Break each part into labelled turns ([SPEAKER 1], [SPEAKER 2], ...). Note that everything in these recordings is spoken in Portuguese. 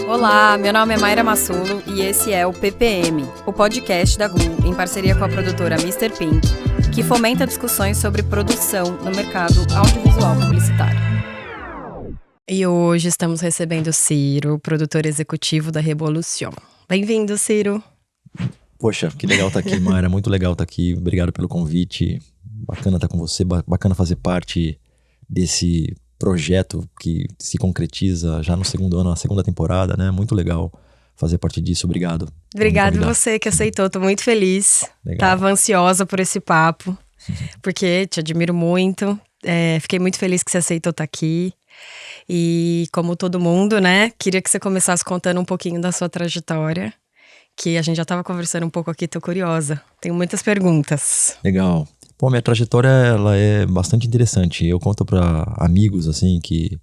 [SPEAKER 1] Olá, meu nome é Mayra Massulo e esse é o PPM, o podcast da Glu, em parceria com a produtora Mr. Pink, que fomenta discussões sobre produção no mercado audiovisual publicitário. E hoje estamos recebendo o Ciro, produtor executivo da Revolution. Bem-vindo, Ciro.
[SPEAKER 2] Poxa, que legal estar aqui, Mayra, muito legal estar aqui, obrigado pelo convite, bacana estar com você, bacana fazer parte desse projeto que se concretiza já no segundo ano, na segunda temporada, né? Muito legal fazer parte disso, obrigado.
[SPEAKER 1] Obrigado você que aceitou, tô muito feliz. Legal. Tava ansiosa por esse papo, porque te admiro muito, fiquei muito feliz que você aceitou estar aqui. E como todo mundo, né, queria que você começasse contando um pouquinho da sua trajetória, que a gente já tava conversando um pouco aqui, tô curiosa. Tenho muitas perguntas.
[SPEAKER 2] Legal. Pô, minha trajetória, ela é bastante interessante. Eu conto para amigos, assim, que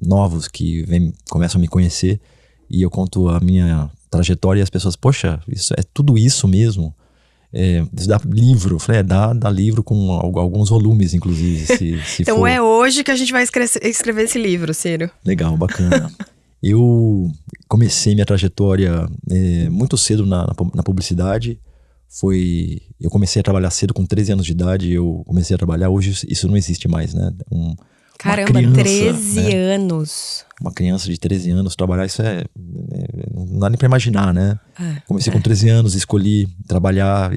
[SPEAKER 2] novos, que começam a me conhecer, e eu conto a minha trajetória e as pessoas, poxa, isso é tudo isso mesmo? Isso dá livro. Eu falei, dá livro com alguns volumes, inclusive, se
[SPEAKER 1] então
[SPEAKER 2] for.
[SPEAKER 1] É hoje que a gente vai escrever esse livro, Ciro.
[SPEAKER 2] Legal, bacana. Eu comecei minha trajetória muito cedo na publicidade. Eu comecei a trabalhar cedo, com 13 anos de idade, eu comecei a trabalhar. Hoje isso não existe mais, né?
[SPEAKER 1] Caramba, criança, 13 anos.
[SPEAKER 2] Uma criança de 13 anos, trabalhar, isso não dá nem pra imaginar, né? Comecei com 13 anos, escolhi trabalhar,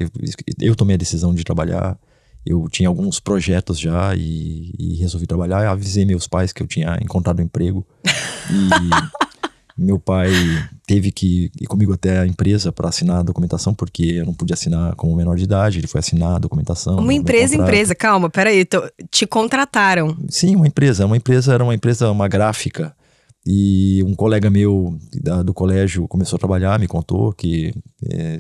[SPEAKER 2] eu tomei a decisão de trabalhar. Eu tinha alguns projetos já e resolvi trabalhar. Eu avisei meus pais que eu tinha encontrado um emprego. E meu pai teve que ir comigo até a empresa para assinar a documentação, porque eu não podia assinar como menor de idade. Ele foi assinar a documentação.
[SPEAKER 1] Uma empresa, calma, peraí, te contrataram.
[SPEAKER 2] Sim, uma empresa, era uma empresa, uma gráfica. E um colega meu do colégio começou a trabalhar, me contou que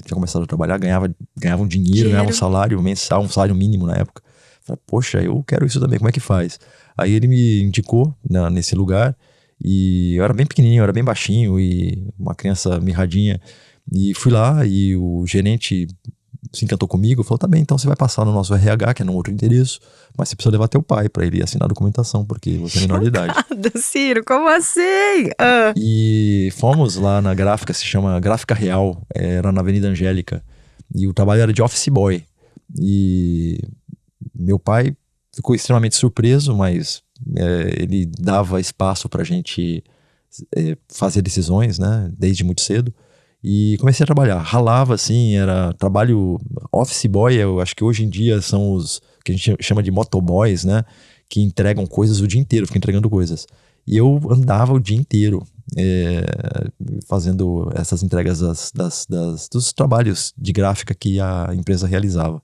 [SPEAKER 2] tinha começado a trabalhar, ganhava um dinheiro, ganhava um salário mensal, um salário mínimo na época. Falei, poxa, eu quero isso também, como é que faz? Aí ele me indicou nesse lugar. E eu era bem pequenininho, eu era bem baixinho e uma criança mirradinha. E fui lá e o gerente se encantou comigo, falou, tá bem, então você vai passar no nosso RH, que é num outro endereço, mas você precisa levar teu pai pra ele assinar a documentação, porque você é menor de idade.
[SPEAKER 1] Ciro, como assim?
[SPEAKER 2] E fomos lá na gráfica, se chama Gráfica Real, era na Avenida Angélica, e o trabalho era de office boy. E meu pai ficou extremamente surpreso, mas ele dava espaço pra gente fazer decisões, né, desde muito cedo. E comecei a trabalhar, ralava assim, era trabalho office boy. Eu acho que hoje em dia são os que a gente chama de motoboys, né, que entregam coisas o dia inteiro, ficam entregando coisas. E eu andava o dia inteiro fazendo essas entregas dos trabalhos de gráfica que a empresa realizava.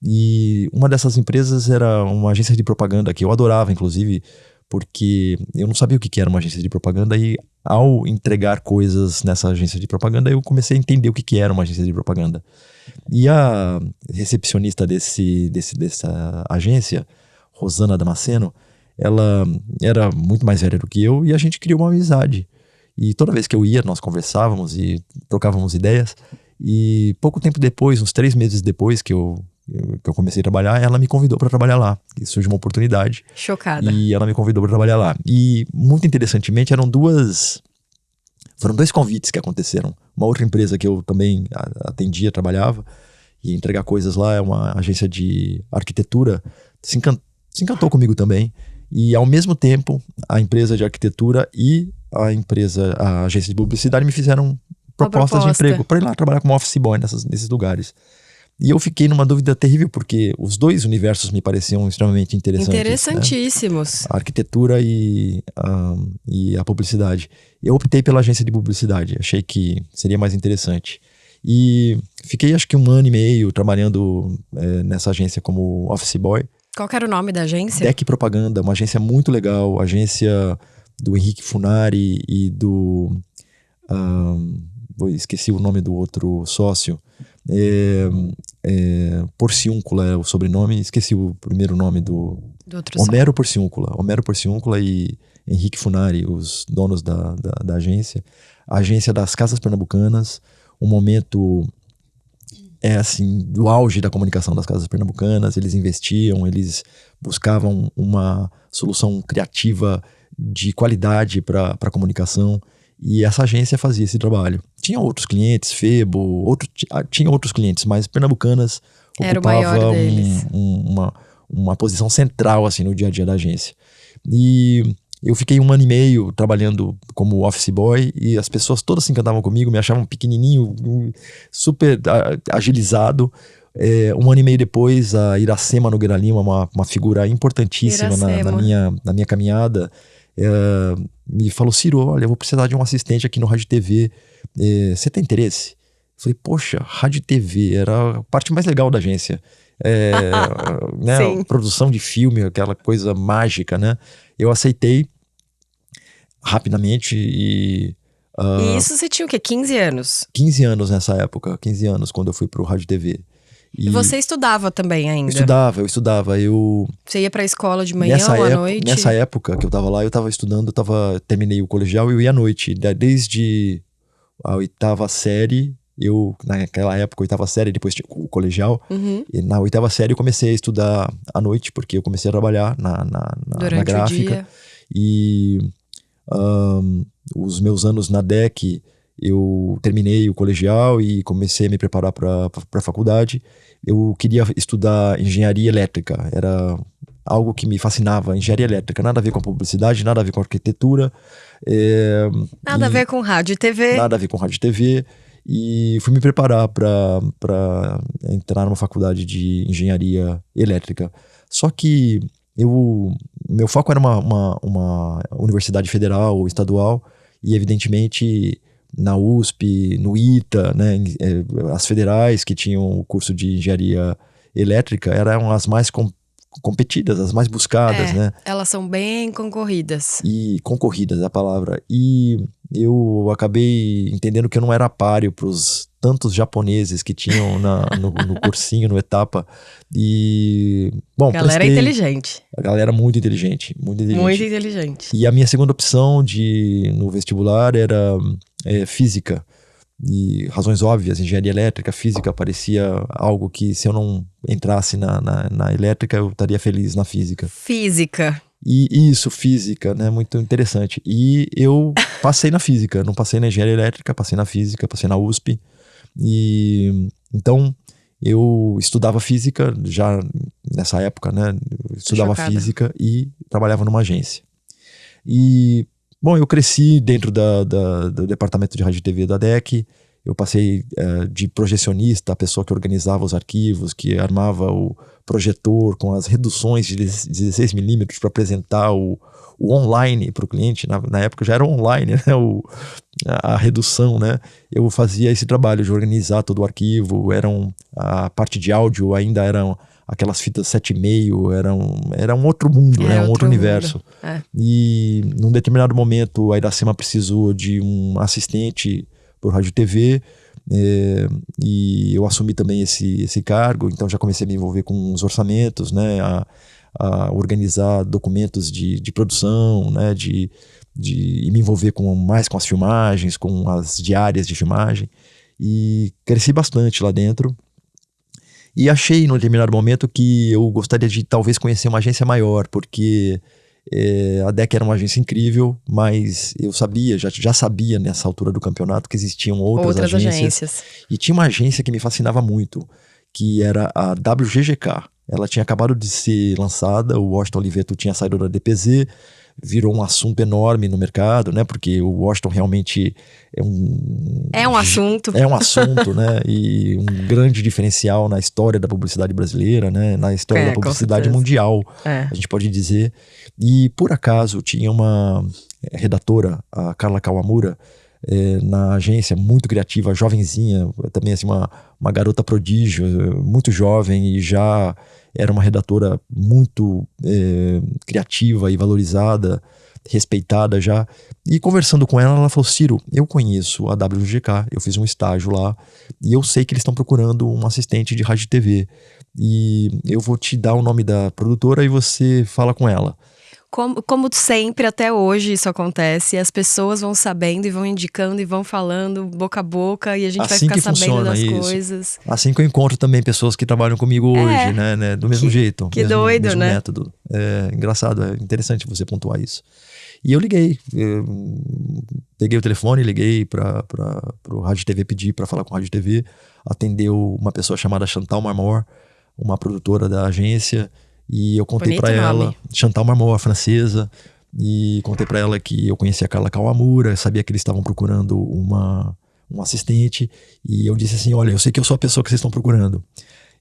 [SPEAKER 2] E uma dessas empresas era uma agência de propaganda que eu adorava, inclusive, porque eu não sabia o que era uma agência de propaganda, e ao entregar coisas nessa agência de propaganda eu comecei a entender o que era uma agência de propaganda. E a recepcionista dessa agência, Rosana Damasceno, ela era muito mais velha do que eu e a gente criou uma amizade. E toda vez que eu ia, nós conversávamos e trocávamos ideias. E pouco tempo depois, uns 3 meses depois que eu comecei a trabalhar, ela me convidou para trabalhar lá. E surgiu uma oportunidade.
[SPEAKER 1] Chocada.
[SPEAKER 2] E ela me convidou para trabalhar lá. E, muito interessantemente, foram 2 convites que aconteceram. Uma outra empresa que eu também atendia, trabalhava, e entregar coisas lá, é uma agência de arquitetura, se encantou comigo também. E, ao mesmo tempo, a empresa de arquitetura e a agência de publicidade me fizeram propostas de emprego para ir lá trabalhar como office boy nesses lugares. E eu fiquei numa dúvida terrível, porque os 2 universos me pareciam extremamente interessantes.
[SPEAKER 1] Interessantíssimos.
[SPEAKER 2] Né? A arquitetura e a publicidade. Eu optei pela agência de publicidade, achei que seria mais interessante. E fiquei acho que 1 ano e meio trabalhando nessa agência como office boy.
[SPEAKER 1] Qual que era o nome da agência?
[SPEAKER 2] Deck Propaganda, uma agência muito legal, agência do Henrique Funari e do... esqueci o nome do outro sócio. Porciúncula é o sobrenome, esqueci o primeiro nome do outro Homero Porciúncula e Henrique Funari, os donos da agência. A agência das Casas Pernambucanas, um momento é assim, do auge da comunicação das casas pernambucanas. Eles investiam, eles buscavam uma solução criativa de qualidade para a comunicação, e essa agência fazia esse trabalho. Tinha outros clientes, Febo, tinha outros clientes, mas Pernambucanas
[SPEAKER 1] era ocupava o maior deles.
[SPEAKER 2] Uma posição central assim, no dia a dia da agência. E eu fiquei 1 ano e meio trabalhando como office boy, e as pessoas todas se encantavam comigo, me achavam pequenininho, super agilizado. 1 ano e meio depois, a Iracema Nogueira Lima, uma figura importantíssima na minha caminhada, me falou: Ciro, olha, eu vou precisar de um assistente aqui no Rádio TV, você tem interesse? Eu falei: poxa, Rádio TV era a parte mais legal da agência. Né, produção de filme, aquela coisa mágica, né? Eu aceitei rapidamente e
[SPEAKER 1] isso você tinha o quê? 15 anos?
[SPEAKER 2] 15 anos nessa época, 15 anos quando eu fui pro Rádio TV.
[SPEAKER 1] E você estudava também ainda?
[SPEAKER 2] Eu estudava.
[SPEAKER 1] Você ia pra escola de manhã ou à noite?
[SPEAKER 2] Nessa época que eu tava lá, eu tava estudando, terminei o colegial e eu ia à noite. Desde a 8ª série, naquela época, 8ª série, depois tinha o colegial. E na 8ª série eu comecei a estudar à noite, porque eu comecei a trabalhar na gráfica.
[SPEAKER 1] O dia.
[SPEAKER 2] E os meus anos na DEC, eu terminei o colegial e comecei a me preparar para a faculdade. Eu queria estudar engenharia elétrica, era algo que me fascinava, engenharia elétrica, nada a ver com a publicidade, nada a ver com a arquitetura.
[SPEAKER 1] Nada a ver com rádio e TV.
[SPEAKER 2] Nada a ver com rádio e TV. E fui me preparar para entrar numa faculdade de engenharia elétrica. Só que meu foco era uma universidade federal ou estadual, e evidentemente na USP, no ITA, né, as federais que tinham o curso de engenharia elétrica eram as mais competidas, as mais buscadas, né?
[SPEAKER 1] Elas são bem concorridas.
[SPEAKER 2] E concorridas é a palavra. E eu acabei entendendo que eu não era páreo para os tantos japoneses que tinham no cursinho, no etapa. E, bom,
[SPEAKER 1] galera inteligente.
[SPEAKER 2] A galera muito inteligente, muito inteligente.
[SPEAKER 1] Muito inteligente.
[SPEAKER 2] E a minha segunda opção no vestibular era física. E razões óbvias, engenharia elétrica, física, parecia algo que, se eu não entrasse na elétrica, eu estaria feliz na física.
[SPEAKER 1] Física.
[SPEAKER 2] E isso, física, né? Muito interessante. E eu passei na física, não passei na engenharia elétrica, passei na física, passei na USP. E então eu estudava física já nessa época, né? Eu estudava física e trabalhava numa agência. E, bom, eu cresci dentro do departamento de rádio e TV da DEC. Eu passei de projecionista, a pessoa que organizava os arquivos, que armava o projetor com as reduções de 16mm para apresentar o online para o cliente. Na época já era online, né? A redução, né? Eu fazia esse trabalho de organizar todo o arquivo. A parte de áudio ainda eram aquelas fitas 7,5, era um outro mundo, né? Um outro universo. E num determinado momento a Iracema precisou de um assistente por rádio e TV, e eu assumi também esse cargo. Então já comecei a me envolver com os orçamentos, né? A organizar documentos de produção, né? E me envolver mais com as filmagens, com as diárias de filmagem, e cresci bastante lá dentro. E achei, num determinado momento, que eu gostaria de talvez conhecer uma agência maior, porque a DEC era uma agência incrível, mas eu já sabia nessa altura do campeonato que existiam outras agências. E tinha uma agência que me fascinava muito, que era a WGGK. Ela tinha acabado de ser lançada, o Washington Oliveto tinha saído da DPZ, virou um assunto enorme no mercado, né? Porque o Washington realmente é um assunto. É um assunto, né? E um grande diferencial na história da publicidade brasileira, né? Na história da publicidade mundial, a gente pode dizer. E, por acaso, tinha uma redatora, a Carla Kawamura, na agência, muito criativa, jovenzinha, também assim, uma garota prodígio, muito jovem, e já era uma redatora muito criativa e valorizada, respeitada já. E conversando com ela, ela falou: Ciro, eu conheço a WGK, eu fiz um estágio lá, e eu sei que eles estão procurando um assistente de rádio e TV, e eu vou te dar o nome da produtora e você fala com ela.
[SPEAKER 1] como sempre, até hoje isso acontece, as pessoas vão sabendo e vão indicando e vão falando boca a boca e a gente
[SPEAKER 2] assim
[SPEAKER 1] vai ficar
[SPEAKER 2] que
[SPEAKER 1] sabendo das
[SPEAKER 2] isso.
[SPEAKER 1] coisas.
[SPEAKER 2] Assim que eu encontro também pessoas que trabalham comigo hoje, né? Do mesmo jeito.
[SPEAKER 1] Que doido,
[SPEAKER 2] mesmo
[SPEAKER 1] né?
[SPEAKER 2] método. É engraçado, é interessante você pontuar isso. E eu liguei, peguei o telefone, liguei para o Rádio TV, pedi para falar com o Rádio TV, atendeu uma pessoa chamada Chantal Marmor, uma produtora da agência, e eu contei para ela, Chantal Marmor, francesa, e contei para ela que eu conhecia a Carla Kawamura, sabia que eles estavam procurando um assistente, e eu disse assim, olha, eu sei que eu sou a pessoa que vocês estão procurando.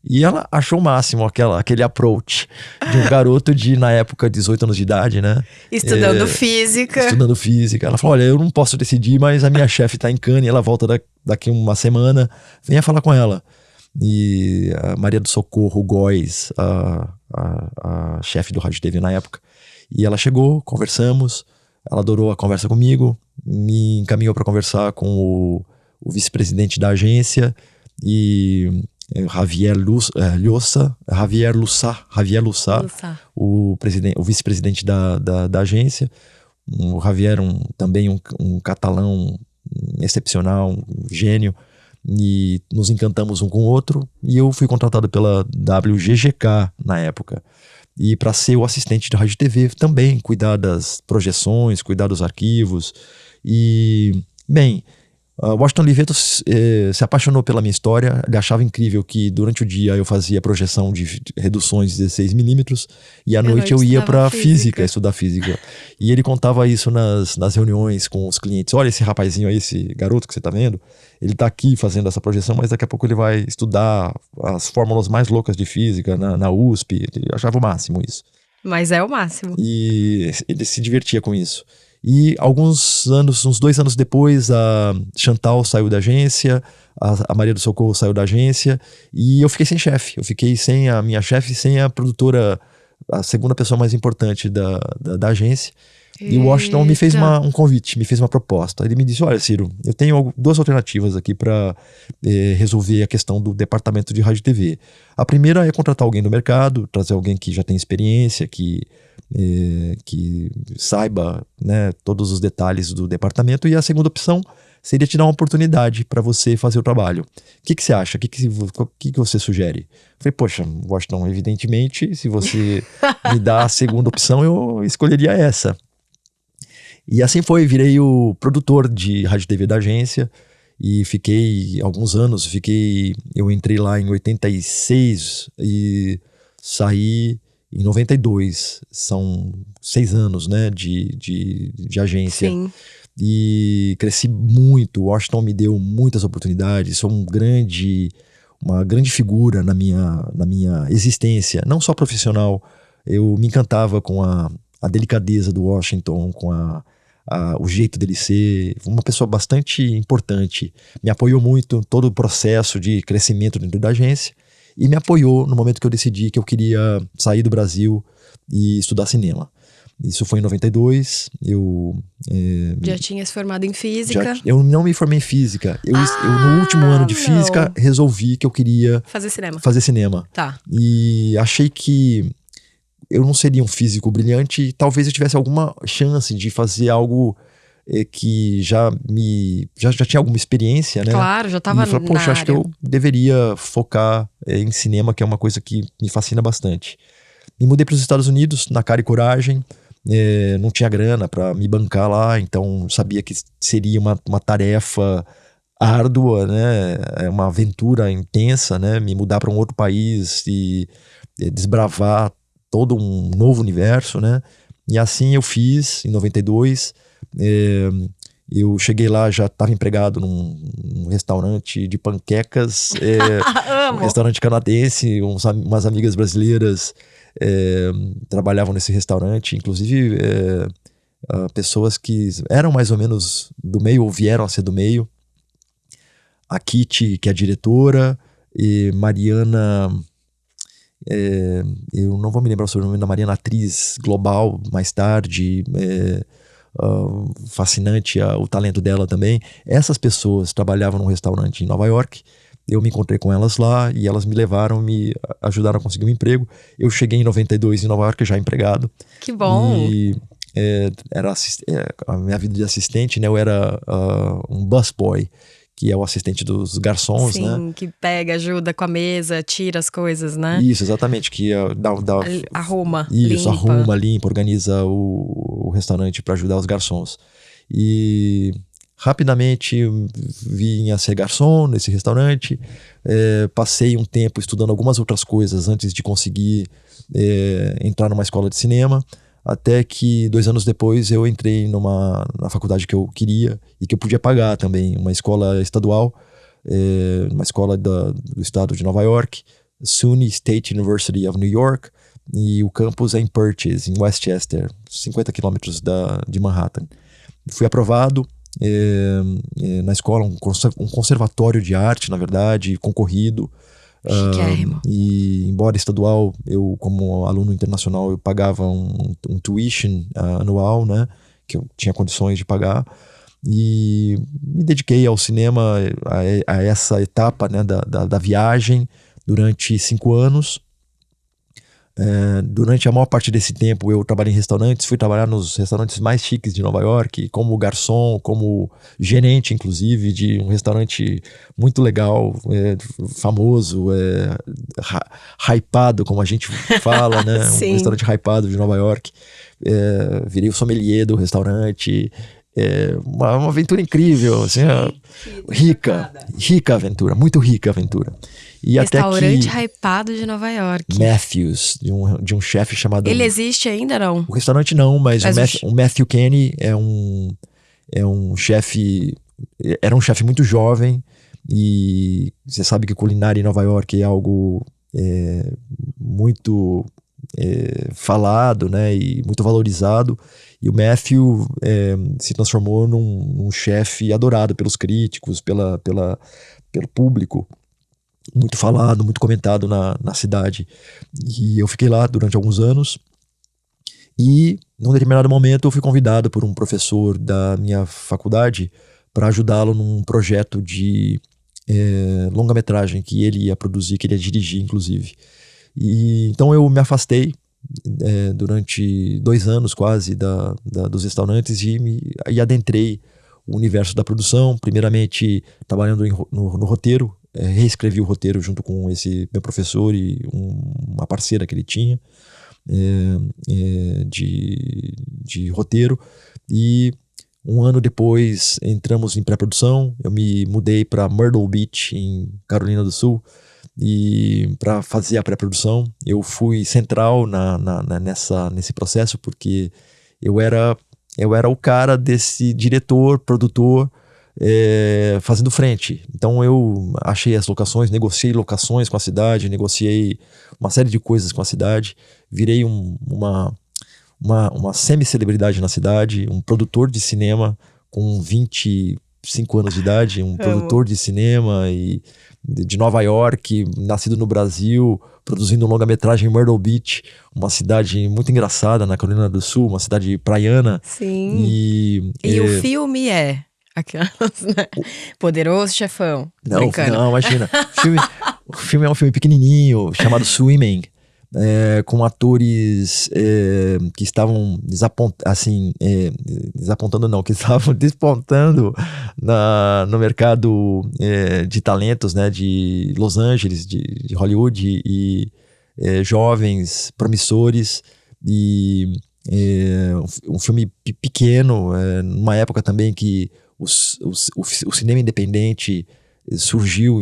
[SPEAKER 2] E ela achou o máximo aquele approach de um garoto de, na época, 18 anos de idade, né?
[SPEAKER 1] Estudando física.
[SPEAKER 2] Estudando física. Ela falou, olha, eu não posso decidir, mas a minha chefe tá em Cannes, ela volta daqui uma semana, venha falar com ela. E a Maria do Socorro Góes, a chefe do Rádio TV na época, e ela chegou, conversamos, ela adorou a conversa comigo, me encaminhou para conversar com o vice-presidente da agência, e Javier Lussa, o vice-presidente da agência. O Javier também um catalão excepcional, um gênio, e nos encantamos um com o outro, e eu fui contratado pela WGGK na época, e para ser o assistente da Rádio TV também, cuidar das projeções, cuidar dos arquivos. E, bem, Washington Oliveto se apaixonou pela minha história. Ele achava incrível que durante o dia eu fazia projeção de reduções de 16mm e à noite eu ia para física, estudar física. E ele contava isso nas reuniões com os clientes. Olha esse rapazinho aí, esse garoto que você tá vendo, ele tá aqui fazendo essa projeção, mas daqui a pouco ele vai estudar as fórmulas mais loucas de física na USP. Ele achava o máximo isso.
[SPEAKER 1] Mas é o máximo.
[SPEAKER 2] E ele se divertia com isso. E uns 2 anos depois, a Chantal saiu da agência, a Maria do Socorro saiu da agência, e eu fiquei sem chefe. Eu fiquei sem a minha chefe, sem a produtora, a segunda pessoa mais importante da agência. E o Washington me fez um convite, me fez uma proposta. Ele me disse, olha, Ciro, eu tenho 2 alternativas aqui para resolver a questão do departamento de rádio e TV. A primeira é contratar alguém do mercado, trazer alguém que já tem experiência, que saiba, né, todos os detalhes do departamento. E a segunda opção seria te dar uma oportunidade para você fazer o trabalho. O que você acha? O que você sugere? Eu falei, poxa, Washington, evidentemente, se você me dá a segunda opção, eu escolheria essa. E assim foi, virei o produtor de rádio e TV da agência e fiquei alguns anos, eu entrei lá em 86 e saí em 92, são 6 anos, né, de agência.
[SPEAKER 1] Sim.
[SPEAKER 2] E cresci muito, o Washington me deu muitas oportunidades, sou uma grande figura na minha existência, não só profissional. Eu me encantava com a delicadeza do Washington, com o jeito dele ser, uma pessoa bastante importante. Me apoiou muito em todo o processo de crescimento dentro da agência e me apoiou no momento que eu decidi que eu queria sair do Brasil e estudar cinema. Isso foi em 92.
[SPEAKER 1] Já tinha se formado em física?
[SPEAKER 2] Eu não me formei em física. Eu no último ano de física, resolvi que eu queria fazer cinema.
[SPEAKER 1] Tá.
[SPEAKER 2] E achei que eu não seria um físico brilhante e talvez eu tivesse alguma chance de fazer algo que já tinha alguma experiência, né?
[SPEAKER 1] Claro, já estava na área.
[SPEAKER 2] Poxa, acho que eu deveria focar em cinema, que é uma coisa que me fascina bastante. Me mudei para os Estados Unidos, na cara e coragem. Não tinha grana para me bancar lá, então sabia que seria uma tarefa árdua, né? É uma aventura intensa, né? Me mudar para um outro país e desbravar todo um novo universo, né? E assim eu fiz em 92. Eu cheguei lá, já estava empregado num restaurante de panquecas, um restaurante canadense, umas amigas brasileiras trabalhavam nesse restaurante, inclusive pessoas que eram mais ou menos do meio ou vieram a ser do meio. A Kitty, que é a diretora, e Mariana, eu não vou me lembrar o sobrenome da Mariana, atriz global mais tarde, fascinante o talento dela também. Essas pessoas trabalhavam num restaurante em Nova York Eu me encontrei com elas lá e elas me levaram, me ajudaram a conseguir um emprego. Eu cheguei em 92 em Nova York já empregado.
[SPEAKER 1] Que bom!
[SPEAKER 2] E a minha vida de assistente, né? Eu era um busboy, que é o assistente dos garçons,
[SPEAKER 1] Sim,
[SPEAKER 2] né?
[SPEAKER 1] que pega, ajuda com a mesa, tira as coisas, né?
[SPEAKER 2] Isso, exatamente, que
[SPEAKER 1] arruma,
[SPEAKER 2] isso,
[SPEAKER 1] limpa.
[SPEAKER 2] arruma, limpa, organiza o restaurante para ajudar os garçons. E rapidamente vim a ser garçom nesse restaurante, passei um tempo estudando algumas outras coisas antes de conseguir entrar numa escola de cinema, até que 2 anos depois eu entrei na faculdade que eu queria e que eu podia pagar também, uma escola estadual, uma escola do estado de Nova York, SUNY State University of New York, e o campus é em Purchase, em Westchester, 50 quilômetros de Manhattan. Fui aprovado na escola, um conservatório de arte, na verdade, concorrido. E embora estadual, eu como aluno internacional eu pagava um tuition anual, né, que eu tinha condições de pagar, e me dediquei ao cinema, a essa etapa, né, da viagem durante 5 anos. Durante a maior parte desse tempo eu trabalhei em restaurantes, fui trabalhar nos restaurantes mais chiques de Nova York, como garçom, como gerente inclusive de um restaurante muito legal, famoso, hypado, como a gente fala, né? Um restaurante hypado de Nova York. Virei o sommelier do restaurante. Uma aventura incrível, assim, rica aventura, muito rica aventura. E
[SPEAKER 1] restaurante
[SPEAKER 2] até que
[SPEAKER 1] hypado de Nova York.
[SPEAKER 2] Matthews, de um chefe chamado...
[SPEAKER 1] Ele existe ainda, não?
[SPEAKER 2] O restaurante não, mas o Matthew Kenny é um chefe... Era um chefe muito jovem, e você sabe que culinária em Nova York é algo muito falado, né, e muito valorizado. E o Matthew se transformou num chefe adorado pelos críticos, pelo público. Muito falado, muito comentado na cidade. E eu fiquei lá durante alguns anos. E, num determinado momento, eu fui convidado por um professor da minha faculdade para ajudá-lo num projeto de longa-metragem que ele ia produzir, que ele ia dirigir, inclusive. E então eu me afastei durante 2 anos quase dos restaurantes e adentrei o universo da produção, primeiramente trabalhando no roteiro. Reescrevi o roteiro junto com esse meu professor e uma parceira que ele tinha de roteiro. E 1 ano depois entramos em pré-produção. Eu me mudei para Myrtle Beach, em Carolina do Sul, e para fazer a pré-produção. Eu fui central nesse processo, porque eu era o cara desse diretor, produtor, fazendo frente. Então eu achei as locações, negociei locações com a cidade, negociei uma série de coisas com a cidade, virei uma semi-celebridade na cidade, um produtor de cinema com 25 anos de idade, um produtor de cinema de Nova York, nascido no Brasil, produzindo um longa-metragem em Myrtle Beach, uma cidade muito engraçada na Carolina do Sul, uma cidade praiana.
[SPEAKER 1] Sim. E o filme aquelas, né? Poderoso Chefão.
[SPEAKER 2] Não, imagina. O filme é um filme pequenininho, chamado Swimming, com atores que estavam desapontando não, que estavam despontando no mercado de talentos, né, de Los Angeles, de Hollywood, e jovens promissores, e um filme pequeno, numa época também que o cinema independente surgiu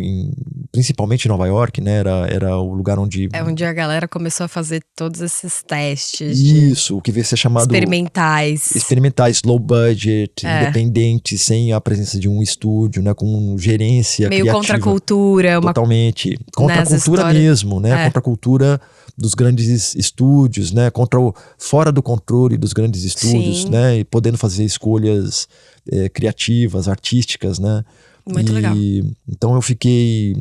[SPEAKER 2] principalmente em Nova York, né? Era o lugar onde
[SPEAKER 1] a galera começou a fazer todos esses testes.
[SPEAKER 2] Isso, o que veio ser chamado experimentais, low budget, independentes, sem a presença de um estúdio, né? Com gerência
[SPEAKER 1] meio
[SPEAKER 2] criativa.
[SPEAKER 1] Contra a cultura.
[SPEAKER 2] Totalmente. Contra a cultura mesmo, né? Contra a cultura dos grandes estúdios, né? Fora do controle dos grandes estúdios. Sim. Né? E podendo fazer escolhas criativas, artísticas, né?
[SPEAKER 1] Muito legal.
[SPEAKER 2] Então eu fiquei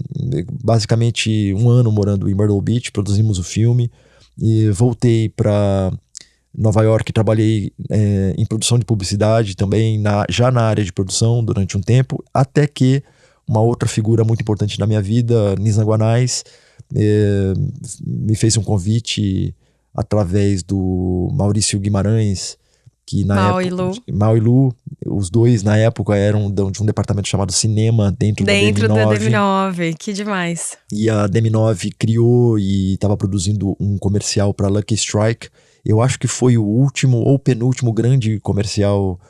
[SPEAKER 2] basicamente 1 ano morando em Myrtle Beach, produzimos o filme, e voltei para Nova York, trabalhei em produção de publicidade também, já na área de produção durante um tempo, até que uma outra figura muito importante na minha vida, Nizam Guanais, me fez um convite através do Maurício Guimarães, que na
[SPEAKER 1] Mal
[SPEAKER 2] época...
[SPEAKER 1] e Lu.
[SPEAKER 2] Mal e Lu, os dois na época eram de um departamento chamado Cinema dentro da
[SPEAKER 1] DM9, que demais.
[SPEAKER 2] E a DM9 criou e estava produzindo um comercial para Lucky Strike. Eu acho que foi o último ou penúltimo grande comercial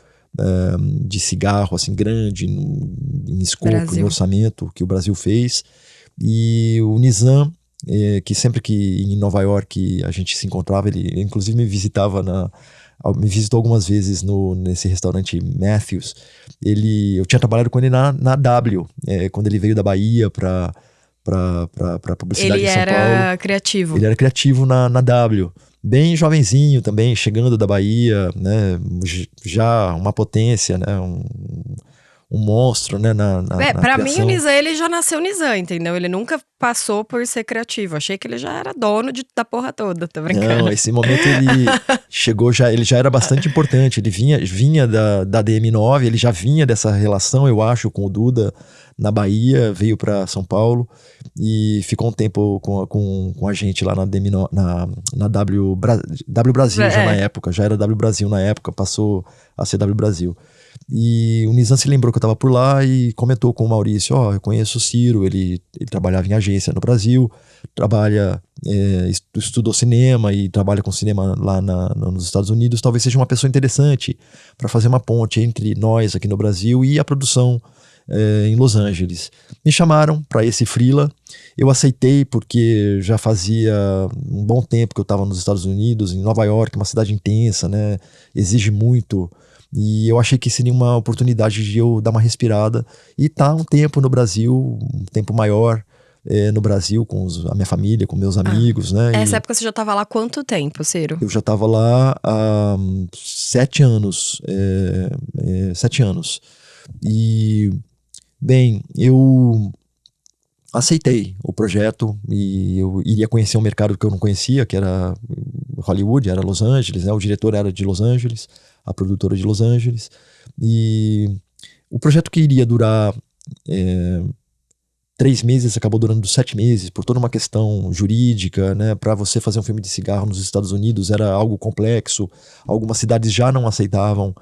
[SPEAKER 2] de cigarro, assim, grande em escopo, em orçamento, que o Brasil fez. E o Nizam, que sempre que em Nova York a gente se encontrava, ele inclusive me visitou algumas vezes nesse restaurante Matthews. Eu tinha trabalhado com ele na W, quando ele veio da Bahia para publicidade
[SPEAKER 1] ele
[SPEAKER 2] em São Paulo.
[SPEAKER 1] Ele era criativo.
[SPEAKER 2] Ele era criativo na W. Bem jovenzinho também, chegando da Bahia, né? Já uma potência, né? Um monstro, né?
[SPEAKER 1] Pra mim, o Nizam, ele já nasceu Nizam, entendeu? Ele nunca passou por ser criativo. Achei que ele já era dono da porra toda, tá brincando?
[SPEAKER 2] Não, esse momento ele chegou ele já era bastante importante. Ele vinha da DM9, ele já vinha dessa relação, eu acho, com o Duda na Bahia, veio para São Paulo e ficou um tempo com a gente lá na DM9, na W Brasil já na época, já era W Brasil na época, passou a ser W Brasil. E o Nizam se lembrou que eu estava por lá e comentou com o Maurício, eu conheço o Ciro, ele trabalhava em agência no Brasil, estudou cinema e trabalha com cinema lá nos Estados Unidos, talvez seja uma pessoa interessante para fazer uma ponte entre nós aqui no Brasil e a produção em Los Angeles. Me chamaram para esse freela, eu aceitei porque já fazia um bom tempo que eu estava nos Estados Unidos, em Nova York, uma cidade intensa, né? Exige muito. E eu achei que seria uma oportunidade de eu dar uma respirada e estar um tempo no Brasil, um tempo maior no Brasil, com a minha família, com meus amigos, né?
[SPEAKER 1] Essa época você já estava lá há quanto tempo, Ciro?
[SPEAKER 2] Eu já estava lá há 7 anos. 7 anos. E, bem, eu aceitei o projeto e eu iria conhecer um mercado que eu não conhecia, que era Hollywood, era Los Angeles, né? O diretor era de Los Angeles, a produtora de Los Angeles, e o projeto que iria durar 3 meses acabou durando 7 meses, por toda uma questão jurídica, né? Para você fazer um filme de cigarro nos Estados Unidos era algo complexo, algumas cidades já não aceitavam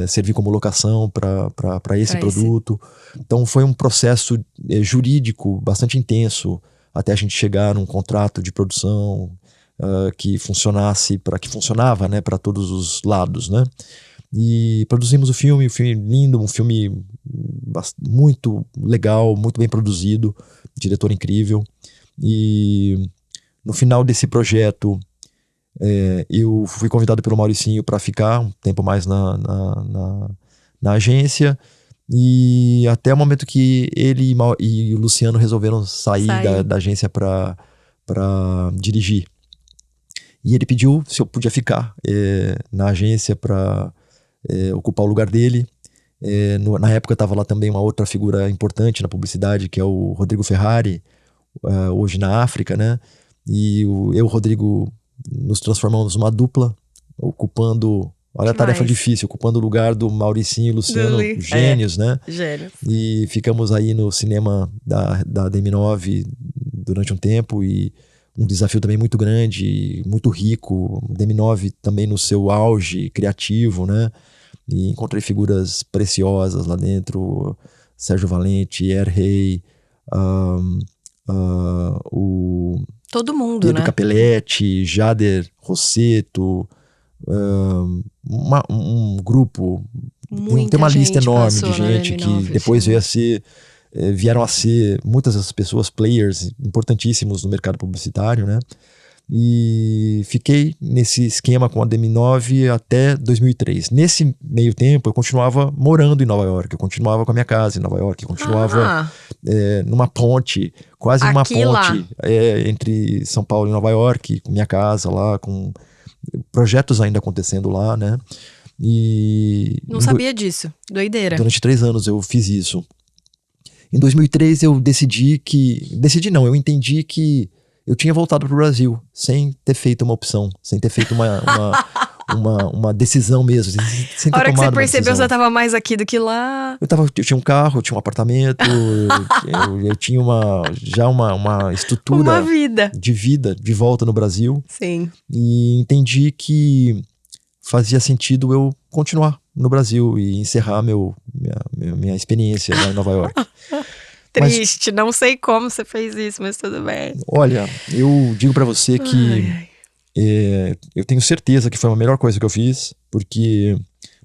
[SPEAKER 2] servir como locação para esse produto. Então foi um processo jurídico bastante intenso até a gente chegar num contrato de produção que funcionava, né, para todos os lados, né? E produzimos um filme lindo, um filme muito legal, muito bem produzido, diretor incrível. E no final desse projeto eu fui convidado pelo Mauricinho para ficar um tempo mais na agência, e até o momento que ele e o Luciano resolveram sair da agência para dirigir. E ele pediu se eu podia ficar na agência para ocupar o lugar dele. Na época estava lá também uma outra figura importante na publicidade, que é o Rodrigo Ferrari, hoje na África, né? E eu e o Rodrigo nos transformamos numa dupla, ocupando... Olha a tarefa difícil, ocupando o lugar do Mauricinho e Luciano, gênios, né?
[SPEAKER 1] Gênios.
[SPEAKER 2] E ficamos aí no cinema da DM9 durante um tempo, e um desafio também muito grande, muito rico. DM9 também no seu auge criativo, né? E encontrei figuras preciosas lá dentro, Sérgio Valente, Rey,
[SPEAKER 1] todo mundo,
[SPEAKER 2] Pedro
[SPEAKER 1] né?
[SPEAKER 2] Capelletti, Jader Rosseto, um grupo, tem uma lista enorme de gente que depois vieram a ser muitas das pessoas players importantíssimos no mercado publicitário, né? E fiquei nesse esquema com a DM9 até 2003. Nesse meio tempo eu continuava morando em Nova York, eu continuava com a minha casa em Nova York, eu continuava numa ponte, quase uma ponte entre São Paulo e Nova York, com minha casa lá, com projetos ainda acontecendo lá, né? E
[SPEAKER 1] não sabia disso, doideira.
[SPEAKER 2] Durante 3 anos eu fiz isso. Em 2003 eu eu entendi que eu tinha voltado para o Brasil sem ter feito uma opção, sem ter feito uma decisão mesmo. Sem ter
[SPEAKER 1] A hora que você
[SPEAKER 2] tomado uma
[SPEAKER 1] percebeu,
[SPEAKER 2] decisão.
[SPEAKER 1] você tava mais aqui do que lá.
[SPEAKER 2] Eu tinha um carro, eu tinha um apartamento, eu tinha já uma estrutura
[SPEAKER 1] Uma vida.
[SPEAKER 2] de vida de volta no Brasil.
[SPEAKER 1] Sim.
[SPEAKER 2] E entendi que fazia sentido eu continuar no Brasil e encerrar minha experiência lá em Nova York.
[SPEAKER 1] Triste, não sei como você fez isso, mas tudo bem.
[SPEAKER 2] Olha, eu digo pra você que eu tenho certeza que foi a melhor coisa que eu fiz, porque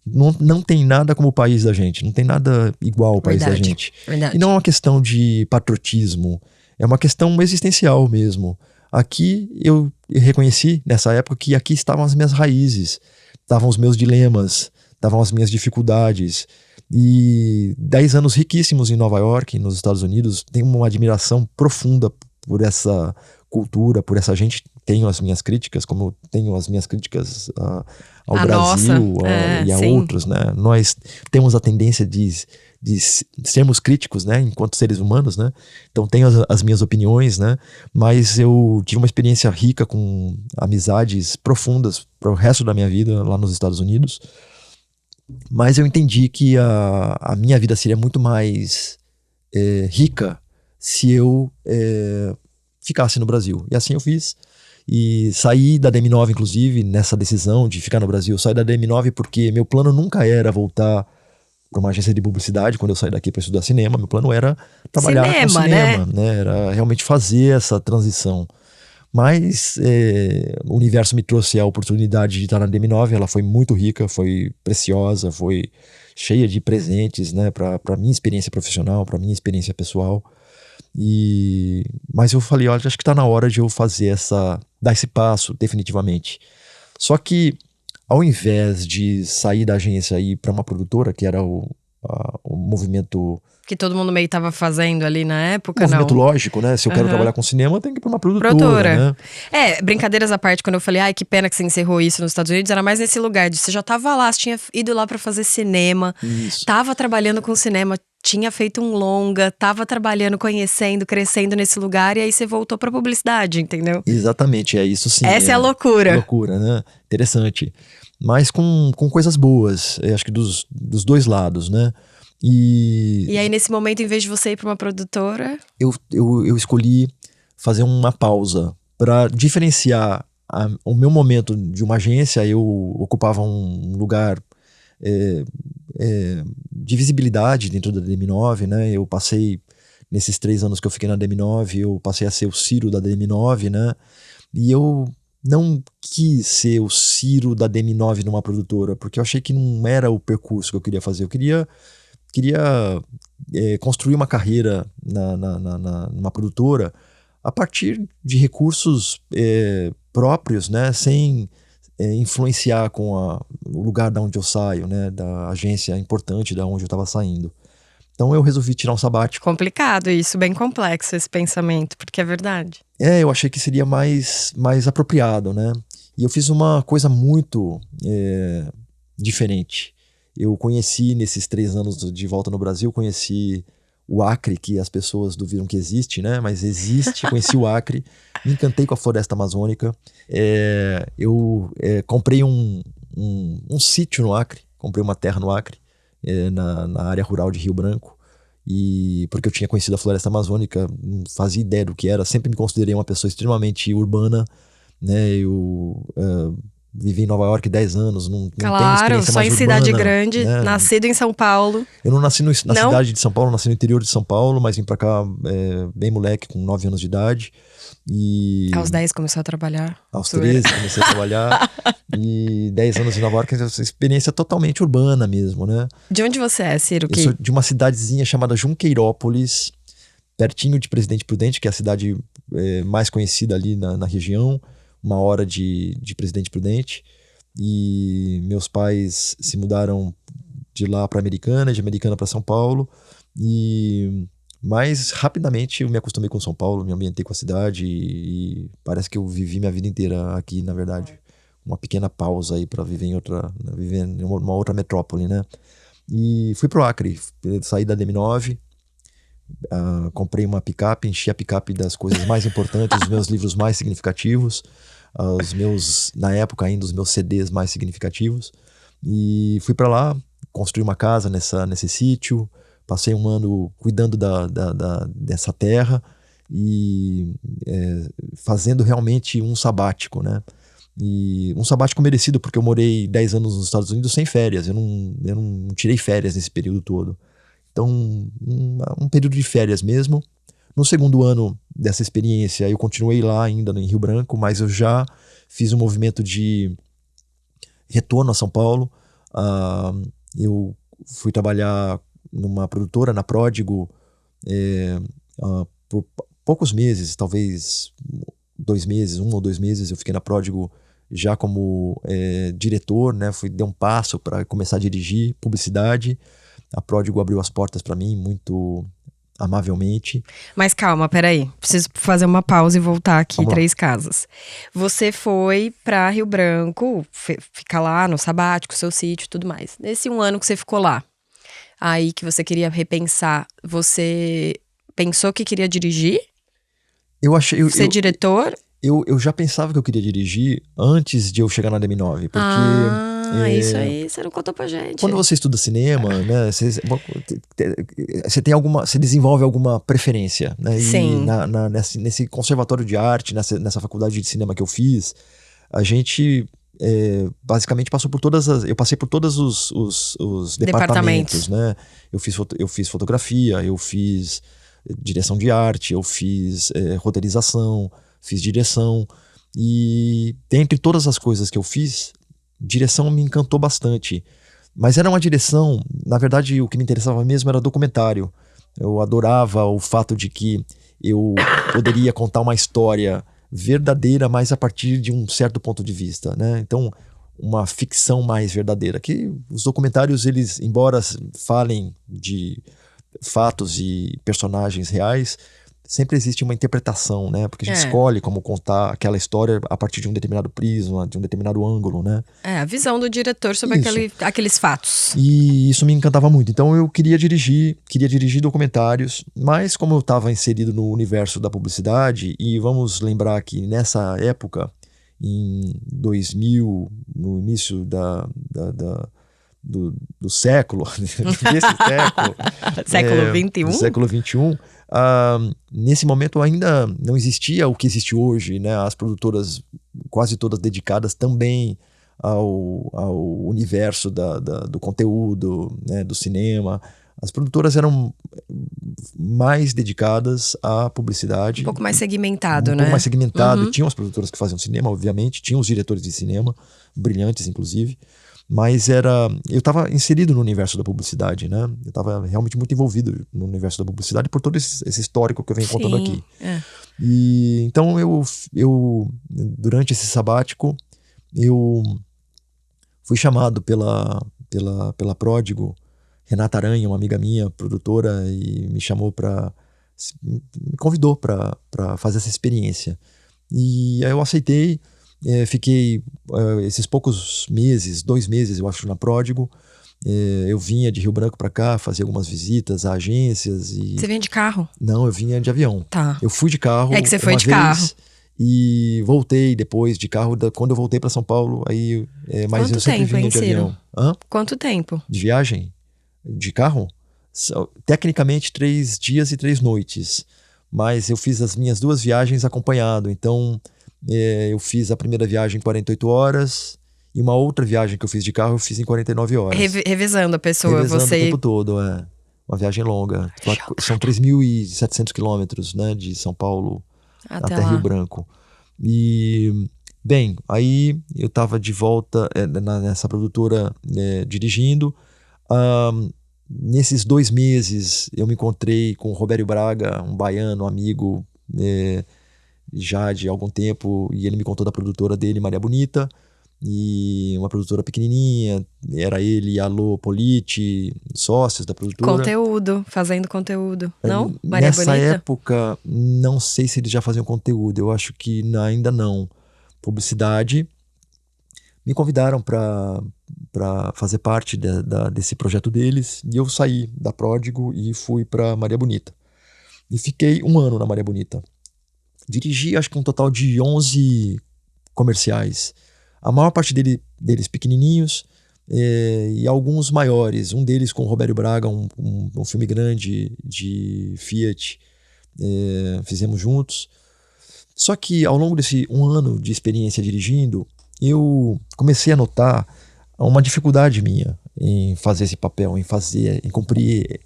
[SPEAKER 2] não tem nada como o país da gente, não tem nada igual ao país da gente.
[SPEAKER 1] Verdade.
[SPEAKER 2] E não é uma questão de patriotismo, é uma questão existencial mesmo. Aqui eu reconheci nessa época que aqui estavam as minhas raízes, estavam os meus dilemas, estavam as minhas dificuldades. E 10 anos riquíssimos em Nova York, nos Estados Unidos, tenho uma admiração profunda por essa cultura, por essa gente. Tenho as minhas críticas, como eu tenho as minhas críticas ao Brasil e a
[SPEAKER 1] sim.
[SPEAKER 2] outros, né? Nós temos a tendência de sermos críticos, né? Enquanto seres humanos, né? Então tenho as minhas opiniões, né? Mas eu tive uma experiência rica com amizades profundas para o resto da minha vida lá nos Estados Unidos. Mas eu entendi que a minha vida seria muito mais rica se eu ficasse no Brasil. E assim eu fiz. E saí da DM9, inclusive, nessa decisão de ficar no Brasil. Saí da DM9 porque meu plano nunca era voltar para uma agência de publicidade quando eu saí daqui para estudar cinema. Meu plano era trabalhar com cinema, né? Era realmente fazer essa transição. Mas o universo me trouxe a oportunidade de estar na DM9. Ela foi muito rica, foi preciosa, foi cheia de presentes, né, para minha experiência profissional, para minha experiência pessoal. Mas eu falei, olha, acho que está na hora de eu dar esse passo definitivamente. Só que ao invés de sair da agência e ir para uma produtora, que era o movimento
[SPEAKER 1] que todo mundo meio tava fazendo ali na época,
[SPEAKER 2] movimento lógico, né? Se eu quero trabalhar com cinema, eu tenho que ir pra uma produtora, né?
[SPEAKER 1] Brincadeiras à parte, quando eu falei, ai, que pena que você encerrou isso nos Estados Unidos, era mais nesse lugar de você já tava lá, você tinha ido lá pra fazer cinema, tava trabalhando com cinema, tinha feito um longa, tava trabalhando, conhecendo, crescendo nesse lugar, e aí você voltou pra publicidade, entendeu?
[SPEAKER 2] Exatamente, é isso sim.
[SPEAKER 1] Essa é a loucura.
[SPEAKER 2] Loucura, né? Interessante. Mas com coisas boas, acho que dos dois lados, né? E
[SPEAKER 1] aí, nesse momento, em vez de você ir para uma produtora,
[SPEAKER 2] eu escolhi fazer uma pausa para diferenciar o meu momento de uma agência. Eu ocupava um lugar de visibilidade dentro da DM9, né? Eu passei, nesses 3 anos que eu fiquei na DM9, eu passei a ser o Ciro da DM9, né? E eu não quis ser o Ciro da DM9 numa produtora, porque eu achei que não era o percurso que eu queria fazer. Eu queria construir uma carreira numa produtora a partir de recursos próprios, né, sem influenciar com o lugar da onde eu saio, né, da agência importante da onde eu estava saindo. Então eu resolvi tirar um sabático.
[SPEAKER 1] Complicado isso, bem complexo esse pensamento, porque é verdade.
[SPEAKER 2] Eu achei que seria mais apropriado, né? E eu fiz uma coisa muito diferente. Eu conheci, nesses 3 anos de volta no Brasil, conheci o Acre, que as pessoas duvidam que existe, né? Mas existe, conheci o Acre, me encantei com a floresta amazônica. Eu comprei um sítio no Acre, comprei uma terra no Acre, na área rural de Rio Branco, porque eu tinha conhecido a floresta amazônica, não fazia ideia do que era, sempre me considerei uma pessoa extremamente urbana, né? Eu vivi em Nova York 10 anos, não tenho experiência
[SPEAKER 1] só
[SPEAKER 2] mais
[SPEAKER 1] em cidade
[SPEAKER 2] urbana,
[SPEAKER 1] grande,
[SPEAKER 2] né?
[SPEAKER 1] nascido em São Paulo.
[SPEAKER 2] Eu não nasci na cidade de São Paulo, nasci no interior de São Paulo, mas vim pra cá bem moleque, com 9 anos de idade.
[SPEAKER 1] Aos 10 começou a trabalhar.
[SPEAKER 2] Aos 13 comecei a trabalhar. E 10 anos em Nova York, essa experiência totalmente urbana mesmo, né?
[SPEAKER 1] De onde você é, Ciro?
[SPEAKER 2] Eu sou de uma cidadezinha chamada Junqueirópolis, pertinho de Presidente Prudente, que é a cidade mais conhecida ali na região. 1 hora de Presidente Prudente. E meus pais se mudaram de lá para Americana, de Americana para São Paulo. Mas rapidamente eu me acostumei com São Paulo, me ambientei com a cidade e parece que eu vivi minha vida inteira aqui, na verdade. Uma pequena pausa aí para viver em uma outra metrópole, né? E fui pro Acre, saí da DM9, comprei uma picape, enchi a picape das coisas mais importantes, dos meus livros mais significativos, os meus, na época ainda, os meus CDs mais significativos. E fui para lá, construí uma casa nesse sítio, passei um ano cuidando dessa terra e fazendo realmente um sabático, né? E um sabático merecido, porque eu morei 10 anos nos Estados Unidos sem férias. Eu não tirei férias nesse período todo. Então, um período de férias mesmo. No segundo ano dessa experiência, eu continuei lá ainda em Rio Branco, mas eu já fiz um movimento de retorno a São Paulo. Eu fui trabalhar numa produtora, na Pródigo, por poucos meses, talvez 2 meses, 1 ou 2 meses, eu fiquei na Pródigo já como diretor, né? Dei um passo para começar a dirigir publicidade. A Pródigo abriu as portas para mim muito amavelmente.
[SPEAKER 1] Mas calma, peraí. Preciso fazer uma pausa e voltar aqui 3 casas. Você foi para Rio Branco, ficar lá no sabático, seu sítio e tudo mais. Nesse 1 ano que você ficou lá, aí que você queria repensar, você pensou que queria dirigir? Ser diretor?
[SPEAKER 2] Eu já pensava que eu queria dirigir antes de eu chegar na DM9, porque...
[SPEAKER 1] isso aí você não contou pra gente.
[SPEAKER 2] Quando você estuda cinema, né, você tem você desenvolve alguma preferência, né?
[SPEAKER 1] Sim.
[SPEAKER 2] E nesse conservatório de arte, nessa faculdade de cinema que eu fiz, a gente basicamente passou por eu passei por todos os departamentos, né? Eu fiz fotografia, eu fiz direção de arte, eu fiz roteirização, fiz direção, e dentre todas as coisas que eu fiz, direção me encantou bastante. Mas era uma direção, na verdade o que me interessava mesmo era documentário. Eu adorava o fato de que eu poderia contar uma história verdadeira, mas a partir de um certo ponto de vista, né? Então, uma ficção mais verdadeira. Que os documentários, eles, embora falem de fatos e personagens reais, sempre existe uma interpretação, né? Porque a gente escolhe como contar aquela história a partir de um determinado prisma, de um determinado ângulo, né?
[SPEAKER 1] A visão do diretor sobre aqueles fatos.
[SPEAKER 2] E isso me encantava muito. Então eu queria dirigir documentários, mas como eu estava inserido no universo da publicidade, e vamos lembrar que nessa época, em 2000, no início do século,
[SPEAKER 1] século XXI.
[SPEAKER 2] Do século XXI, nesse momento ainda não existia o que existe hoje, né? As produtoras quase todas dedicadas também ao universo do conteúdo, né? Do cinema. As produtoras eram mais dedicadas à publicidade.
[SPEAKER 1] Um pouco mais segmentado, né?
[SPEAKER 2] Um pouco mais segmentado. Uhum. Tinham as produtoras que faziam cinema, obviamente. Tinham os diretores de cinema, brilhantes, inclusive. Mas eu estava inserido no universo da publicidade, né? Eu estava realmente muito envolvido no universo da publicidade por todo esse histórico que eu venho contando aqui. E então eu durante esse sabático, eu fui chamado pela Pródigo, Renata Aranha, uma amiga minha, produtora, e me convidou para fazer essa experiência. E aí eu aceitei. Fiquei esses poucos meses, 2 meses eu acho, na Pródigo. Eu vinha de Rio Branco para cá, fazia algumas visitas a agências.
[SPEAKER 1] Você vinha de carro?
[SPEAKER 2] Não, eu vinha de avião.
[SPEAKER 1] Tá.
[SPEAKER 2] Eu fui de carro.
[SPEAKER 1] É que você foi de carro.
[SPEAKER 2] E voltei depois de carro. Quando eu voltei para São Paulo, aí mas eu sempre vinha de avião.
[SPEAKER 1] Quanto tempo?
[SPEAKER 2] De viagem? De carro? Tecnicamente 3 dias e 3 noites. Mas eu fiz as minhas 2 viagens acompanhado. Então eu fiz a primeira viagem em 48 horas e uma outra viagem que eu fiz de carro eu fiz em 49 horas.
[SPEAKER 1] Revezando a pessoa,
[SPEAKER 2] revezando
[SPEAKER 1] você...
[SPEAKER 2] o tempo todo, uma viagem longa. São 3.700 quilômetros, né, de São Paulo até Rio Branco. E, bem, aí eu estava de volta nessa produtora dirigindo. Nesses 2 meses eu me encontrei com o Robério Braga, um baiano, amigo, já de algum tempo, e ele me contou da produtora dele, Maria Bonita, e uma produtora pequenininha, era ele e a Alô Politi, sócios da produtora.
[SPEAKER 1] Fazendo conteúdo, não? Maria
[SPEAKER 2] Nessa
[SPEAKER 1] Bonita?
[SPEAKER 2] época, não sei se eles já faziam conteúdo, eu acho que ainda não. Publicidade. Me convidaram para fazer parte desse projeto deles, e eu saí da Pródigo e fui para Maria Bonita. E fiquei 1 ano na Maria Bonita. Dirigi acho que um total de 11 comerciais. A maior parte deles pequenininhos, e alguns maiores. Um deles com o Robério Braga, um filme grande de Fiat, fizemos juntos. Só que ao longo desse 1 ano de experiência dirigindo, eu comecei a notar uma dificuldade minha em fazer esse papel, em cumprir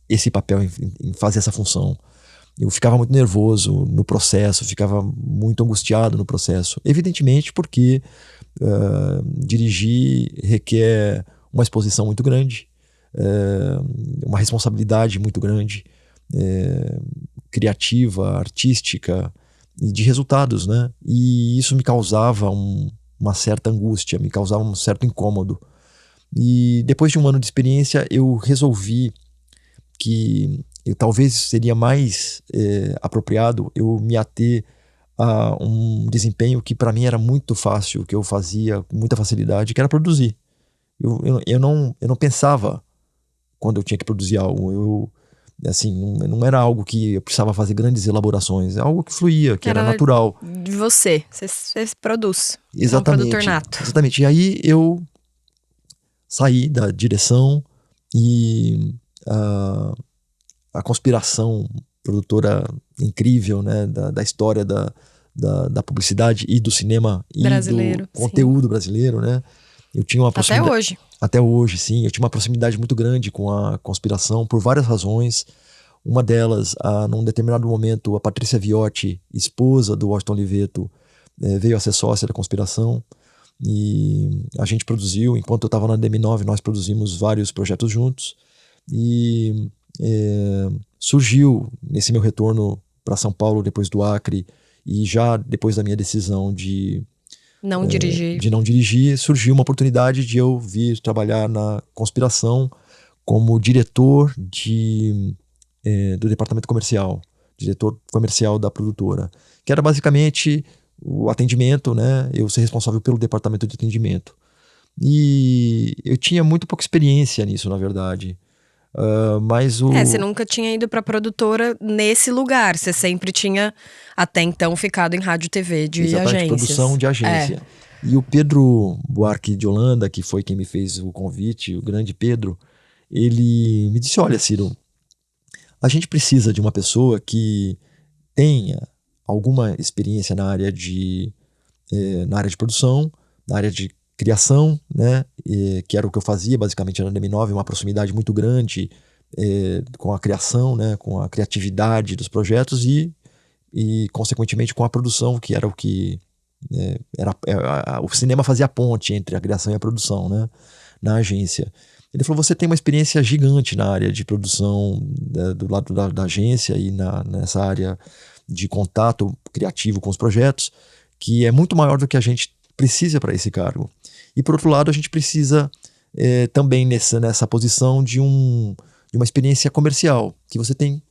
[SPEAKER 2] esse papel, em fazer essa função. Eu ficava muito nervoso no processo, ficava muito angustiado no processo. Evidentemente porque dirigir requer uma exposição muito grande, uma responsabilidade muito grande, criativa, artística e de resultados, né? E isso me causava uma certa angústia, me causava um certo incômodo. E depois de 1 ano de experiência, eu resolvi que talvez seria mais apropriado eu me ater a um desempenho que para mim era muito fácil, que eu fazia com muita facilidade, que era produzir. Eu não pensava quando eu tinha que produzir algo. Assim, não era algo que eu precisava fazer grandes elaborações, é algo que fluía, que era natural.
[SPEAKER 1] De você produz.
[SPEAKER 2] Exatamente.
[SPEAKER 1] É um produtor nato.
[SPEAKER 2] Exatamente. E aí eu saí da direção e a Conspiração, produtora incrível, né, da história da publicidade e do cinema
[SPEAKER 1] brasileiro,
[SPEAKER 2] e do conteúdo brasileiro, né? Eu tinha uma proximidade,
[SPEAKER 1] até hoje.
[SPEAKER 2] Até hoje, sim. Eu tinha uma proximidade muito grande com a Conspiração por várias razões. Uma delas, num determinado momento, a Patrícia Viotti, esposa do Washington Oliveto, veio a ser sócia da Conspiração. E a gente produziu, enquanto eu estava na DM9, nós produzimos vários projetos juntos. E surgiu, nesse meu retorno para São Paulo, depois do Acre, e já depois da minha decisão de não dirigir, surgiu uma oportunidade de eu vir trabalhar na Conspiração como diretor do departamento comercial, diretor comercial da produtora, que era basicamente o atendimento, né? Eu ser responsável pelo departamento de atendimento. E eu tinha muito pouca experiência nisso, na verdade. Mas
[SPEAKER 1] você nunca tinha ido para produtora nesse lugar, você sempre tinha até então ficado em rádio e TV de agências.
[SPEAKER 2] Produção de agência. E o Pedro Buarque de Holanda, que foi quem me fez o convite, o grande Pedro, ele me disse: olha, Ciro, a gente precisa de uma pessoa que tenha alguma experiência na área de produção, na área de criação, né? Que era o que eu fazia basicamente na DM9, uma proximidade muito grande com a criação, né? Com a criatividade dos projetos e consequentemente com a produção, que era o que o cinema fazia a ponte entre a criação e a produção, né? Na agência. Ele falou: você tem uma experiência gigante na área de produção do lado da agência e nessa área de contato criativo com os projetos, que é muito maior do que a gente precisa para esse cargo. E por outro lado, a gente precisa também nessa posição de uma experiência comercial, que você tem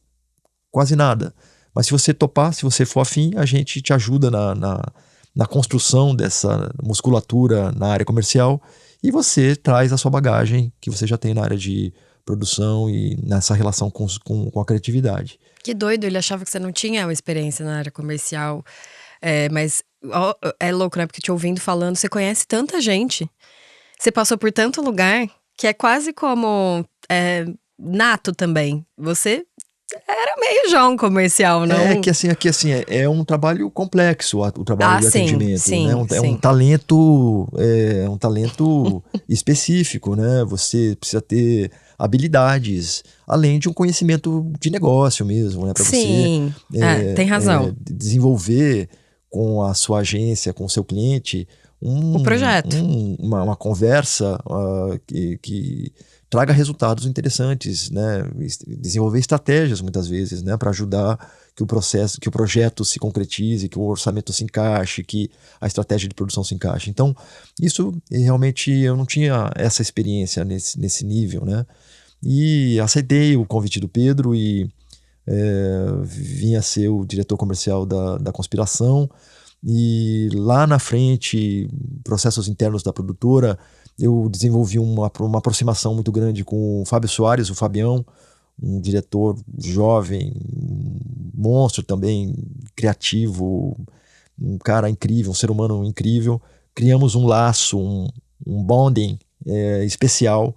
[SPEAKER 2] quase nada. Mas se você topar, se você for afim, a gente te ajuda na construção dessa musculatura na área comercial e você traz a sua bagagem que você já tem na área de produção e nessa relação com a criatividade.
[SPEAKER 1] Que doido, ele achava que você não tinha uma experiência na área comercial, mas é louco, né? Porque te ouvindo falando, você conhece tanta gente, você passou por tanto lugar, que é quase como nato também. Você era meio João comercial, não?
[SPEAKER 2] Aqui assim, é um trabalho complexo, o trabalho de atendimento,
[SPEAKER 1] sim,
[SPEAKER 2] né? É um talento, específico, né? você precisa ter habilidades, além de um conhecimento de negócio mesmo, né? Para
[SPEAKER 1] você tem razão.
[SPEAKER 2] Desenvolver com a sua agência, com o seu cliente,
[SPEAKER 1] o projeto.
[SPEAKER 2] Uma conversa que traga resultados interessantes, né? Desenvolver estratégias muitas vezes, né? Para ajudar que o projeto se concretize, que o orçamento se encaixe, que a estratégia de produção se encaixe. Então, isso realmente eu não tinha essa experiência nesse nível, né? E aceitei o convite do Pedro e vim a ser o diretor comercial da Conspiração. E lá na frente, processos internos da produtora, eu desenvolvi uma aproximação muito grande com o Fábio Soares, o Fabião, um diretor jovem, monstro também, criativo, um cara incrível, um ser humano incrível. Criamos um laço, um bonding especial.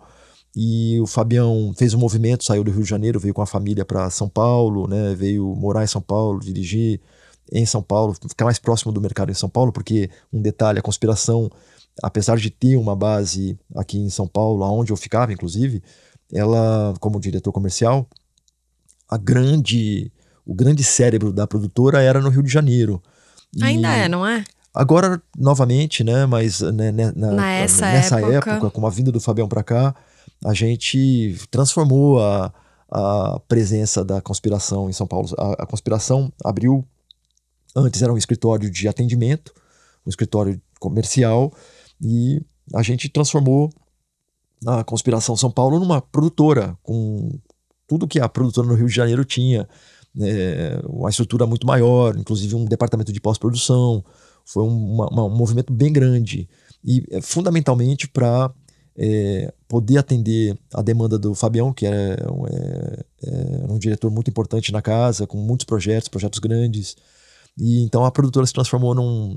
[SPEAKER 2] E o Fabião fez um movimento, saiu do Rio de Janeiro, veio com a família para São Paulo, né? Veio morar em São Paulo, dirigir em São Paulo, ficar mais próximo do mercado em São Paulo, porque, um detalhe, a Conspiração, apesar de ter uma base aqui em São Paulo, onde eu ficava, inclusive, ela, como diretor comercial, o grande cérebro da produtora era no Rio de Janeiro.
[SPEAKER 1] Ainda é, não é?
[SPEAKER 2] Agora, novamente, né? Mas
[SPEAKER 1] nessa
[SPEAKER 2] época, com a vinda do Fabião para cá, a gente transformou a presença da Conspiração em São Paulo. A Conspiração abriu, antes era um escritório de atendimento, um escritório comercial, e a gente transformou a Conspiração São Paulo numa produtora, com tudo que a produtora no Rio de Janeiro tinha, uma estrutura muito maior, inclusive um departamento de pós-produção. Foi um movimento bem grande, e fundamentalmente para poder atender a demanda do Fabião, que era um diretor muito importante na casa, com muitos projetos grandes. E então a produtora se transformou num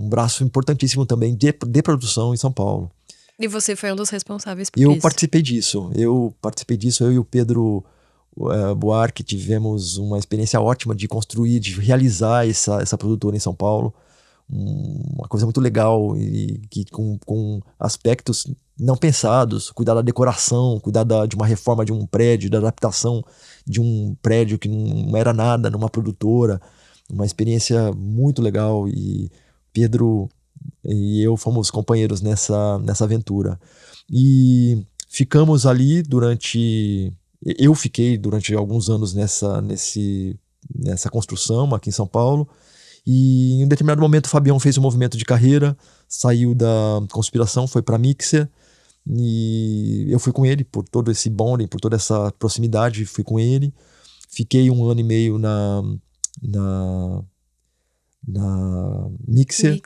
[SPEAKER 2] braço importantíssimo também de produção em São Paulo.
[SPEAKER 1] E você foi um dos responsáveis por
[SPEAKER 2] isso?
[SPEAKER 1] Eu
[SPEAKER 2] participei disso, eu e o Pedro Buarque tivemos uma experiência ótima de construir, de realizar essa produtora em São Paulo. Uma coisa muito legal, e que com aspectos não pensados, cuidar da decoração, cuidar de uma reforma de um prédio, da adaptação de um prédio que não era nada numa produtora. Uma experiência muito legal, e Pedro e eu fomos companheiros nessa aventura. E ficamos ali eu fiquei durante alguns anos nessa construção aqui em São Paulo. E em um determinado momento o Fabião fez um movimento de carreira, saiu da Conspiração, foi para a Mixer, e eu fui com ele por todo esse bonding, por toda essa proximidade, fui com ele. Fiquei 1 ano e meio na Mixer.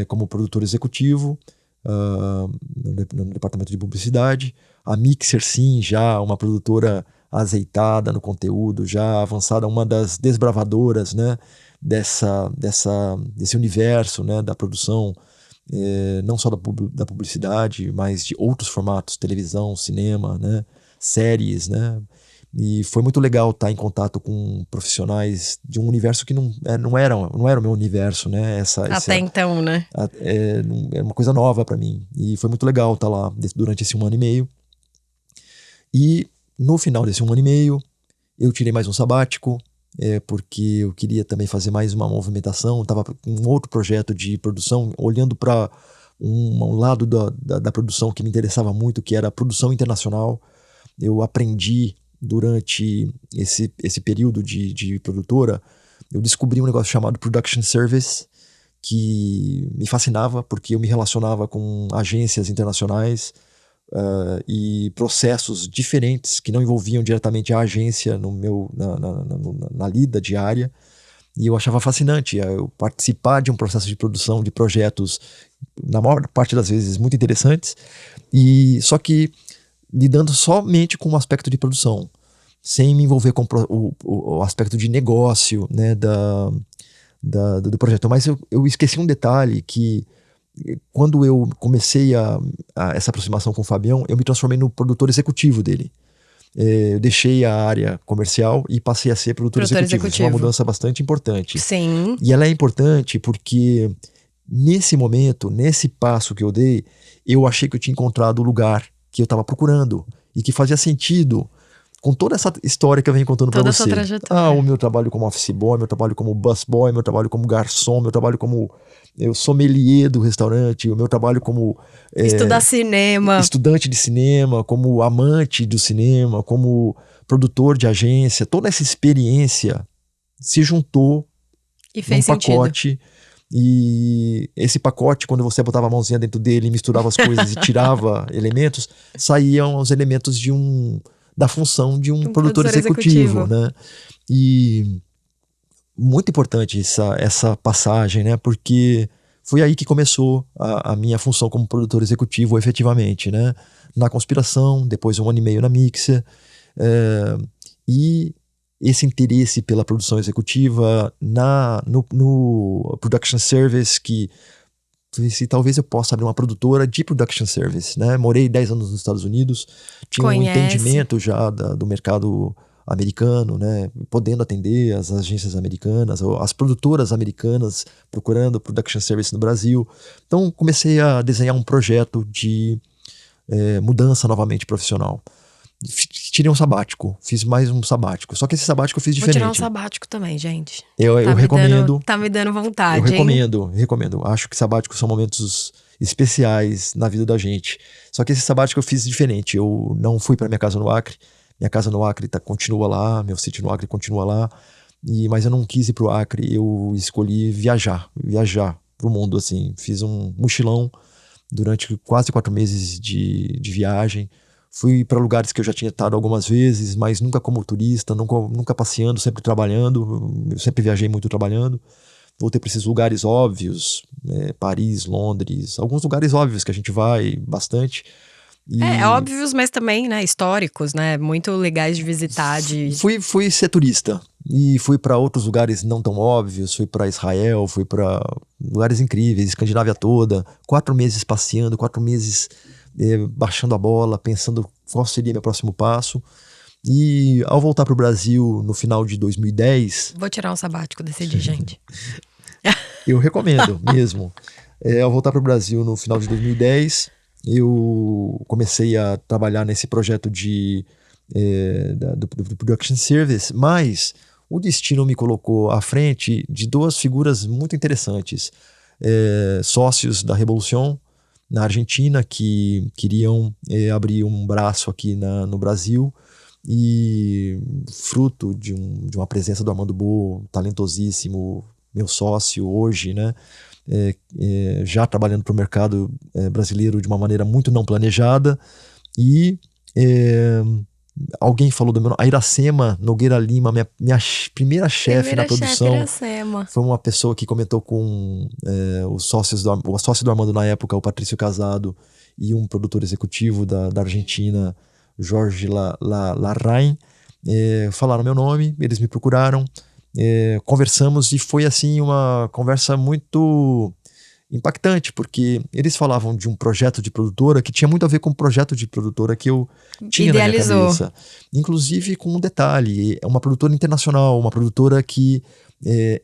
[SPEAKER 2] Como produtor executivo, no departamento de publicidade. A Mixer, sim, já uma produtora azeitada no conteúdo, já avançada, uma das desbravadoras, né, desse universo, né, da produção, não só da publicidade, mas de outros formatos, televisão, cinema, né, séries, né. E foi muito legal estar em contato com profissionais de um universo que não era o meu universo, né?
[SPEAKER 1] Até então, né?
[SPEAKER 2] É uma coisa nova para mim. E foi muito legal estar lá durante esse 1 ano e meio. E no final desse 1 ano e meio, eu tirei mais um sabático, porque eu queria também fazer mais uma movimentação. Estava com um outro projeto de produção, olhando para um lado da produção que me interessava muito, que era a produção internacional. Eu aprendi durante esse período de produtora, eu descobri um negócio chamado Production Service, que me fascinava, porque eu me relacionava com agências internacionais e processos diferentes que não envolviam diretamente a agência na lida diária. E eu achava fascinante eu participar de um processo de produção de projetos, na maior parte das vezes, muito interessantes, e só que lidando somente com o aspecto de produção, sem me envolver com o aspecto de negócio, né, do projeto. Mas eu esqueci um detalhe, que quando eu comecei essa aproximação com o Fabião, eu me transformei no produtor executivo dele. Eu deixei a área comercial e passei a ser produtor executivo. Isso é uma mudança bastante importante.
[SPEAKER 1] Sim.
[SPEAKER 2] E ela é importante porque nesse momento, nesse passo que eu dei, eu achei que eu tinha encontrado o lugar que eu estava procurando e que fazia sentido com toda essa história que eu venho contando para você.
[SPEAKER 1] Toda essa trajetória.
[SPEAKER 2] O meu trabalho como office boy, meu trabalho como busboy, meu trabalho como garçom, meu trabalho como sommelier do restaurante, o meu trabalho como
[SPEAKER 1] estudar cinema,
[SPEAKER 2] estudante de cinema, como amante do cinema, como produtor de agência. Toda essa experiência se juntou
[SPEAKER 1] e fez
[SPEAKER 2] num pacote. E esse pacote, quando você botava a mãozinha dentro dele, misturava as coisas e tirava elementos, saíam os elementos da função de um produtor executivo, né? E muito importante essa passagem, né? Porque foi aí que começou a minha função como produtor executivo, efetivamente, né? Na Conspiração, depois 1 ano e meio na Mixer. E esse interesse pela produção executiva no production service, que se talvez eu possa abrir uma produtora de production service, né? Morei 10 anos nos Estados Unidos, tinha um entendimento já do mercado americano, né? Podendo atender as agências americanas, ou as produtoras americanas procurando production service no Brasil. Então comecei a desenhar um projeto de mudança novamente profissional. Tirei um sabático, fiz mais um sabático. Só que esse sabático eu fiz diferente.
[SPEAKER 1] Vou tirar um sabático também, gente.
[SPEAKER 2] Eu recomendo.
[SPEAKER 1] Tá me dando vontade,
[SPEAKER 2] recomendo. Acho que sabáticos são momentos especiais na vida da gente. Só que esse sabático eu fiz diferente. Eu não fui para minha casa no Acre. Minha casa no Acre continua lá, meu sítio no Acre continua lá. Mas eu não quis ir pro Acre, eu escolhi viajar pro mundo, assim. Fiz um mochilão durante quase 4 meses de viagem. Fui para lugares que eu já tinha estado algumas vezes, mas nunca como turista, nunca passeando, sempre trabalhando. Eu sempre viajei muito trabalhando. Voltei para esses lugares óbvios, Paris, Londres, alguns lugares óbvios que a gente vai bastante.
[SPEAKER 1] Óbvios, mas também, né, históricos, né, muito legais de visitar.
[SPEAKER 2] Fui ser turista e fui para outros lugares não tão óbvios. Fui para Israel, fui para lugares incríveis, Escandinávia toda. 4 meses passeando, 4 meses baixando a bola, pensando qual seria meu próximo passo. E ao voltar para o Brasil no final de 2010...
[SPEAKER 1] Vou tirar um sabático desse dia, gente.
[SPEAKER 2] Eu recomendo mesmo. Ao voltar para o Brasil no final de 2010, eu comecei a trabalhar nesse projeto do Production Service, mas o destino me colocou à frente de 2 figuras muito interessantes. Sócios da Revolution, na Argentina, que queriam abrir um braço aqui no Brasil, e fruto de uma presença do Armando Bo, talentosíssimo, meu sócio hoje, né? Já trabalhando para o mercado brasileiro de uma maneira muito não planejada. E alguém falou do meu nome, a Iracema Nogueira Lima, minha primeira chefe na produção. Foi uma pessoa que comentou com o sócio do Armando na época, o Patrício Casado, e um produtor executivo da Argentina, Jorge Larrain. Falaram meu nome, eles me procuraram, conversamos, e foi assim uma conversa muito impactante, porque eles falavam de um projeto de produtora que tinha muito a ver com o projeto de produtora que eu tinha
[SPEAKER 1] Idealizou.
[SPEAKER 2] na minha cabeça. Inclusive com um detalhe, é uma produtora internacional, uma produtora que,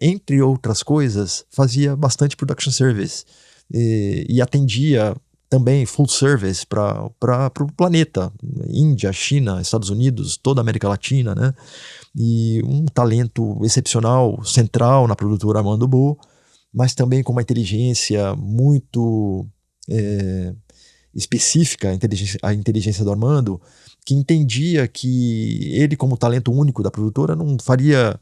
[SPEAKER 2] entre outras coisas, fazia bastante production service e atendia também full service para o planeta, Índia, China, Estados Unidos, toda a América Latina, né? E um talento excepcional, central na produtora Armando Bo, mas também com uma inteligência muito específica, a inteligência do Armando, que entendia que ele, como talento único da produtora, não faria,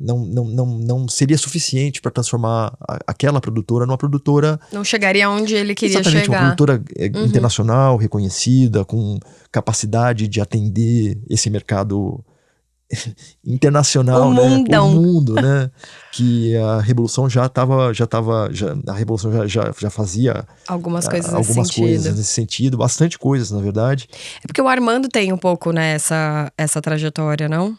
[SPEAKER 2] não seria suficiente para transformar aquela produtora numa produtora...
[SPEAKER 1] Não chegaria onde ele queria
[SPEAKER 2] exatamente,
[SPEAKER 1] chegar.
[SPEAKER 2] Uma produtora internacional, reconhecida, com capacidade de atender esse mercado internacional,
[SPEAKER 1] o mundão.
[SPEAKER 2] O mundo, né? Que a Revolução a Revolução já fazia
[SPEAKER 1] algumas coisas
[SPEAKER 2] nesse sentido, bastante coisas, na verdade.
[SPEAKER 1] É porque o Armando tem um pouco, né, essa trajetória, não?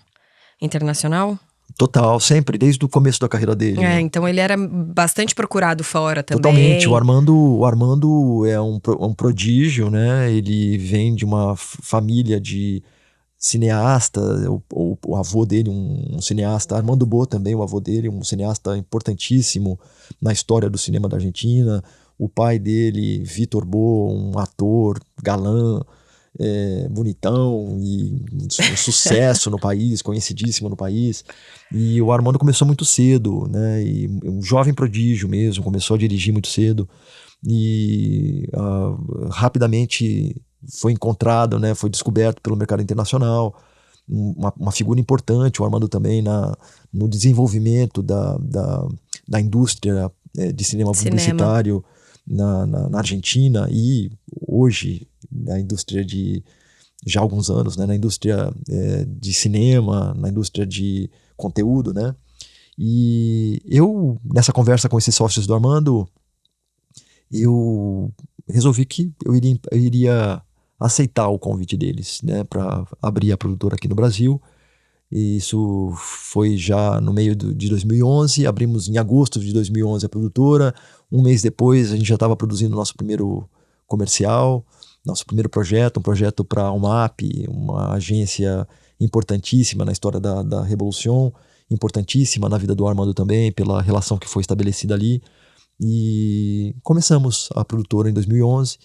[SPEAKER 1] Internacional?
[SPEAKER 2] Total, sempre, desde o começo da carreira dele. Né?
[SPEAKER 1] Então ele era bastante procurado fora também.
[SPEAKER 2] Totalmente, o Armando é um prodígio, né? Ele vem de uma família de cineasta, o avô dele, um cineasta, Armando Bo também, o avô dele, um cineasta importantíssimo na história do cinema da Argentina. O pai dele, Vitor Bo, um ator galã, bonitão e um sucesso no país, conhecidíssimo no país. E o Armando começou muito cedo, né? E um jovem prodígio mesmo, começou a dirigir muito cedo e rapidamente foi encontrado, né, foi descoberto pelo mercado internacional, uma figura importante, o Armando também no desenvolvimento da indústria de cinema publicitário na Argentina, e hoje na indústria já há alguns anos, né, na indústria de cinema, na indústria de conteúdo, né? E eu, nessa conversa com esses sócios do Armando, eu resolvi que eu iria aceitar o convite deles, né, para abrir a produtora aqui no Brasil. E isso foi já no meio de 2011, abrimos em agosto de 2011 a produtora. Um mês depois a gente já estava produzindo nosso primeiro comercial, nosso primeiro projeto, um projeto para a UMAP, uma agência importantíssima na história da Revolução, importantíssima na vida do Armando também, pela relação que foi estabelecida ali. E começamos a produtora em 2011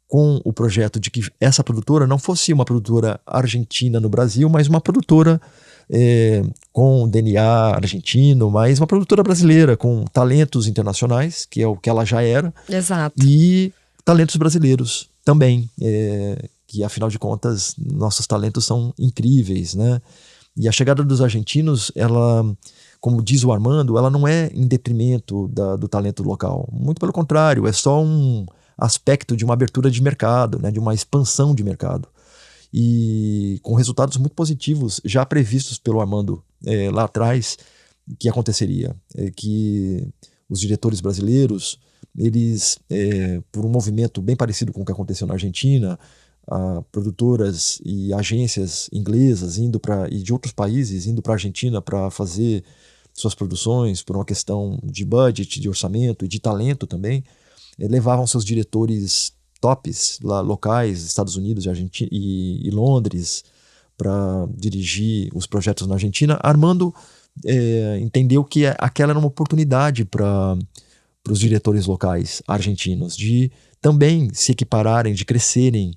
[SPEAKER 2] com o projeto de que essa produtora não fosse uma produtora argentina no Brasil, mas uma produtora com DNA argentino, mas uma produtora brasileira com talentos internacionais, que é o que ela já era.
[SPEAKER 1] Exato.
[SPEAKER 2] E talentos brasileiros também, que afinal de contas nossos talentos são incríveis, né? E a chegada dos argentinos, ela, como diz o Armando, ela não é em detrimento do talento local. Muito pelo contrário, é só um aspecto de uma abertura de mercado, né? De uma expansão de mercado. E com resultados muito positivos já previstos pelo Armando lá atrás, que aconteceria? Que os diretores brasileiros, eles, por um movimento bem parecido com o que aconteceu na Argentina, produtoras e agências inglesas e de outros países indo para a Argentina para fazer suas produções por uma questão de budget, de orçamento e de talento também, levavam seus diretores tops lá, locais, Estados Unidos e Londres, para dirigir os projetos na Argentina. Armando entendeu que aquela era uma oportunidade para os diretores locais argentinos de também se equipararem, de crescerem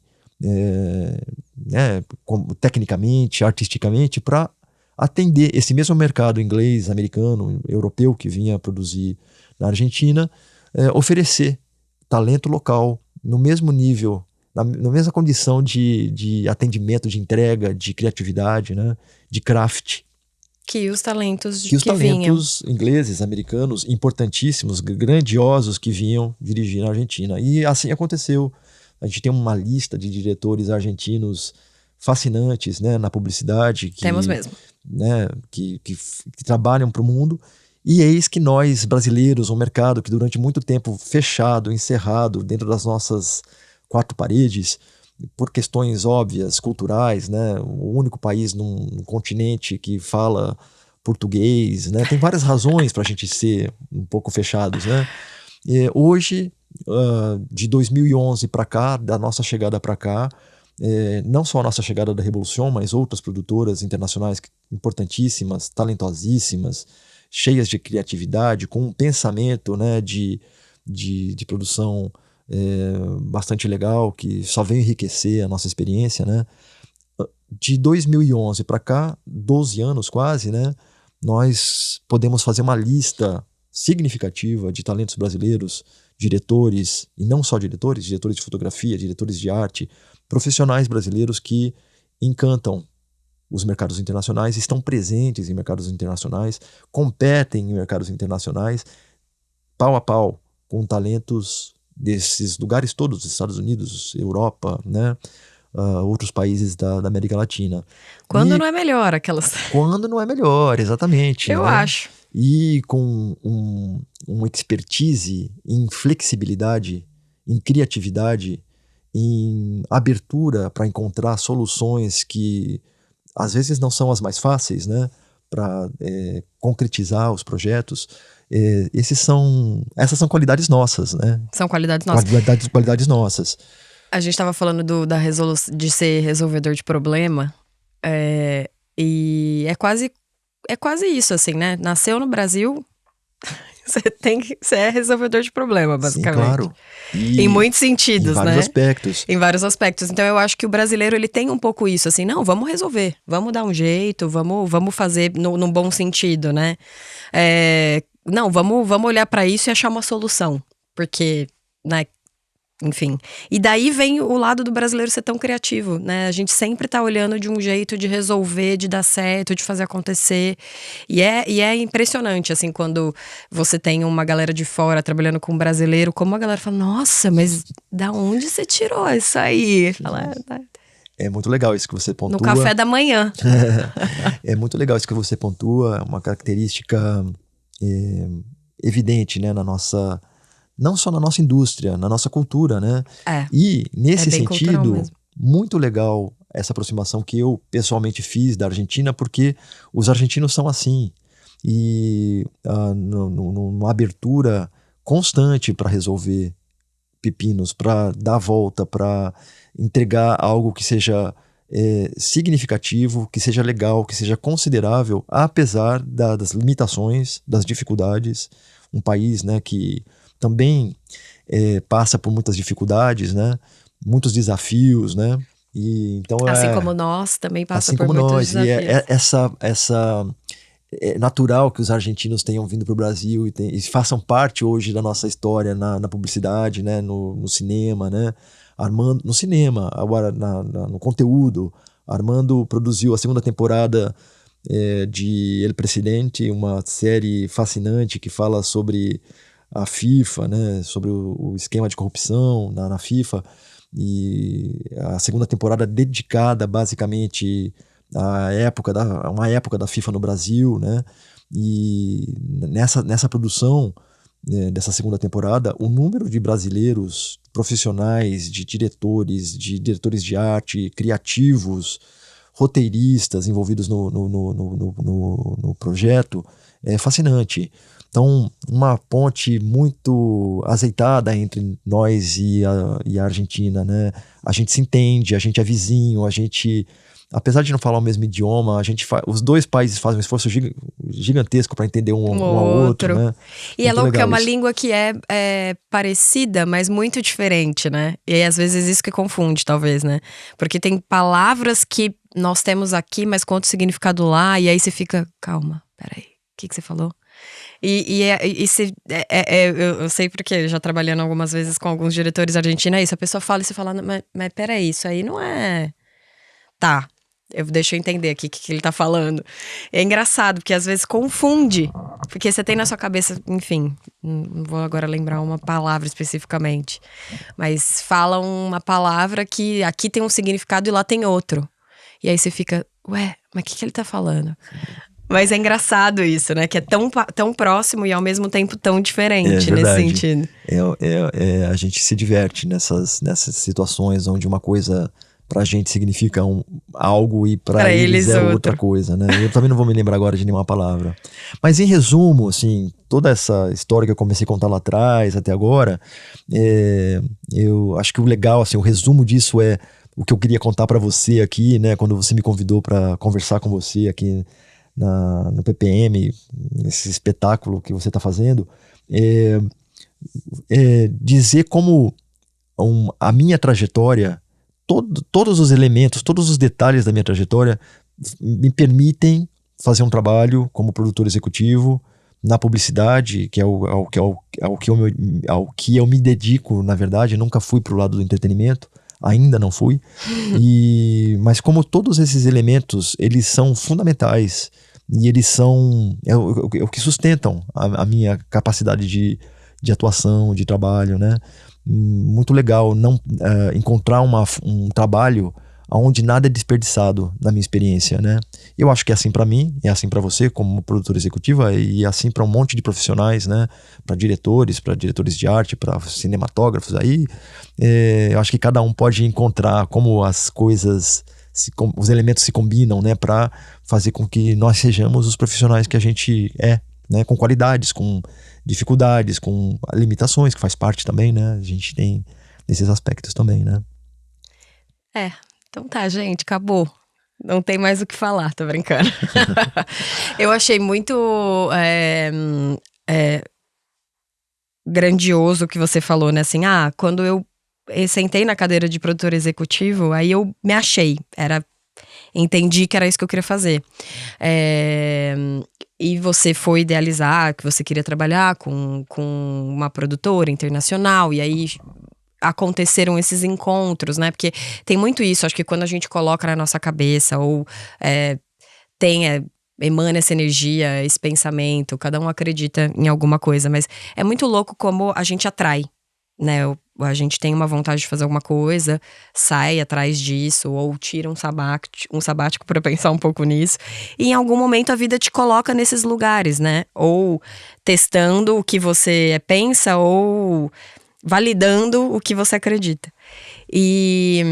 [SPEAKER 2] tecnicamente, artisticamente, para atender esse mesmo mercado inglês, americano, europeu que vinha produzir na Argentina, oferecer talento local no mesmo nível, na mesma condição de atendimento, de entrega, de criatividade, né, de craft.
[SPEAKER 1] Que os talentos
[SPEAKER 2] que os talentos ingleses, americanos, importantíssimos, grandiosos que vinham dirigir na Argentina. E assim aconteceu. A gente tem uma lista de diretores argentinos fascinantes, né, na publicidade.
[SPEAKER 1] Temos mesmo.
[SPEAKER 2] Né, que trabalham para o mundo. E eis que nós, brasileiros, um mercado que durante muito tempo fechado, encerrado dentro das nossas quatro paredes, por questões óbvias, culturais, né, o único país num continente que fala português, né, tem várias razões para a gente ser um pouco fechados, né. Hoje, de 2011 para cá, da nossa chegada para cá, não só a nossa chegada da Revolução, mas outras produtoras internacionais importantíssimas, talentosíssimas, cheias de criatividade, com um pensamento, né, de produção bastante legal, que só vem enriquecer a nossa experiência, né. De 2011 para cá, 12 anos quase, né, nós podemos fazer uma lista significativa de talentos brasileiros, diretores, e não só diretores de fotografia, diretores de arte, profissionais brasileiros que encantam os mercados internacionais, estão presentes em mercados internacionais, competem em mercados internacionais, pau a pau, com talentos desses lugares todos, Estados Unidos, Europa, né? Outros países da América Latina.
[SPEAKER 1] Quando não é melhor, aquelas...
[SPEAKER 2] Quando não é melhor, exatamente.
[SPEAKER 1] Eu acho.
[SPEAKER 2] E com um expertise em flexibilidade, em criatividade, em abertura para encontrar soluções que às vezes não são as mais fáceis, né, para concretizar os projetos. Essas são qualidades nossas, né?
[SPEAKER 1] São qualidades nossas.
[SPEAKER 2] Qualidades nossas.
[SPEAKER 1] A gente estava falando da resolução, de ser resolvedor de problema, e é quase isso, assim, né? Nasceu no Brasil, você é resolvedor de problema, basicamente.
[SPEAKER 2] Sim, claro.
[SPEAKER 1] Em muitos sentidos, né?
[SPEAKER 2] Em vários aspectos.
[SPEAKER 1] Em vários aspectos. Então eu acho que o brasileiro, ele tem um pouco isso, assim, não, vamos resolver, vamos dar um jeito, vamos fazer num bom sentido, né? Não, vamos olhar para isso e achar uma solução, porque, né? Enfim, e daí vem o lado do brasileiro ser tão criativo, né? A gente sempre tá olhando de um jeito de resolver, de dar certo, de fazer acontecer. E é impressionante, assim, quando você tem uma galera de fora trabalhando com um brasileiro, como a galera fala, nossa, mas da onde você tirou isso aí? Fala,
[SPEAKER 2] É muito legal isso que você pontua.
[SPEAKER 1] No café da manhã.
[SPEAKER 2] É muito legal isso que você pontua, uma característica evidente, né, não só na nossa indústria, na nossa cultura, né? E, nesse sentido, muito legal essa aproximação que eu pessoalmente fiz da Argentina, porque os argentinos são assim. E numa abertura constante para resolver pepinos, para dar a volta, para entregar algo que seja significativo, que seja legal, que seja considerável, apesar das limitações, das dificuldades. Um país, né, que também passa por muitas dificuldades, né, muitos desafios, né, e então
[SPEAKER 1] assim como nós também passa
[SPEAKER 2] assim
[SPEAKER 1] por
[SPEAKER 2] como
[SPEAKER 1] muitos
[SPEAKER 2] nós.
[SPEAKER 1] desafios.
[SPEAKER 2] E essa é natural que os argentinos tenham vindo para o Brasil e façam parte hoje da nossa história na publicidade, né, no cinema, né, Armando no cinema, agora no conteúdo. Armando produziu a segunda temporada de El Presidente, uma série fascinante que fala sobre a FIFA, né, sobre o esquema de corrupção na FIFA, e a segunda temporada dedicada basicamente uma época da FIFA no Brasil, né? E nessa produção dessa segunda temporada, o número de brasileiros profissionais, de diretores de arte, criativos, roteiristas envolvidos no projeto é fascinante. Então, uma ponte muito azeitada entre nós e a Argentina, né? A gente se entende, a gente é vizinho, a gente, apesar de não falar o mesmo idioma, os dois países fazem um esforço gigantesco para entender um ao outro, né?
[SPEAKER 1] E é louco que é uma língua que é parecida, mas muito diferente, né? E aí, às vezes, isso que confunde, talvez, né? Porque tem palavras que nós temos aqui, mas com outro significado lá, e aí você fica, calma, peraí, o que você falou? Eu sei porque, já trabalhando algumas vezes com alguns diretores argentinos, é isso, a pessoa fala e você fala, mas peraí, isso aí não é... Tá, deixa eu entender aqui o que ele tá falando. É engraçado, porque às vezes confunde, porque você tem na sua cabeça, enfim, não vou agora lembrar uma palavra especificamente, mas fala uma palavra que aqui tem um significado e lá tem outro. E aí você fica, ué, mas o que ele tá falando? Mas é engraçado isso, né? Que é tão próximo e ao mesmo tempo tão diferente nesse sentido.
[SPEAKER 2] A gente se diverte nessas situações onde uma coisa pra gente significa algo e pra eles é outra coisa, né? Eu também não vou me lembrar agora de nenhuma palavra. Mas em resumo, assim, toda essa história que eu comecei a contar lá atrás até agora, eu acho que o legal, assim, o resumo disso é o que eu queria contar pra você aqui, né? Quando você me convidou pra conversar com você aqui no PPM, esse espetáculo que você está fazendo, dizer como a minha trajetória, todos os elementos, todos os detalhes da minha trajetória me permitem fazer um trabalho como produtor executivo na publicidade, que é ao que eu me dedico, na verdade. Nunca fui para o lado do entretenimento, ainda não fui, mas como todos esses elementos, eles são fundamentais e eles são o que sustentam a minha capacidade de atuação, de trabalho, né? Muito legal encontrar um trabalho onde nada é desperdiçado, na minha experiência, né? Eu acho que é assim para mim, é assim para você como produtora executiva, e é assim para um monte de profissionais, né? Para diretores de arte, para cinematógrafos aí. Eu acho que cada um pode encontrar como as coisas, os elementos se combinam, né? Para fazer com que nós sejamos os profissionais que a gente é, né? Com qualidades, com dificuldades, com limitações, que faz parte também, né? A gente tem esses aspectos também, né?
[SPEAKER 1] Então tá, gente, acabou. Não tem mais o que falar, tô brincando. Eu achei muito grandioso o que você falou, né? Assim, quando eu sentei na cadeira de produtor executivo, aí eu me achei. Entendi que era isso que eu queria fazer. E você foi idealizar que você queria trabalhar com uma produtora internacional, e aí aconteceram esses encontros, né? Porque tem muito isso, acho que quando a gente coloca na nossa cabeça, ou emana essa energia, esse pensamento, cada um acredita em alguma coisa, mas é muito louco como a gente atrai, né? A gente tem uma vontade de fazer alguma coisa, sai atrás disso, ou tira um sabático para pensar um pouco nisso, e em algum momento a vida te coloca nesses lugares, né? Ou testando o que você pensa, ou validando o que você acredita. E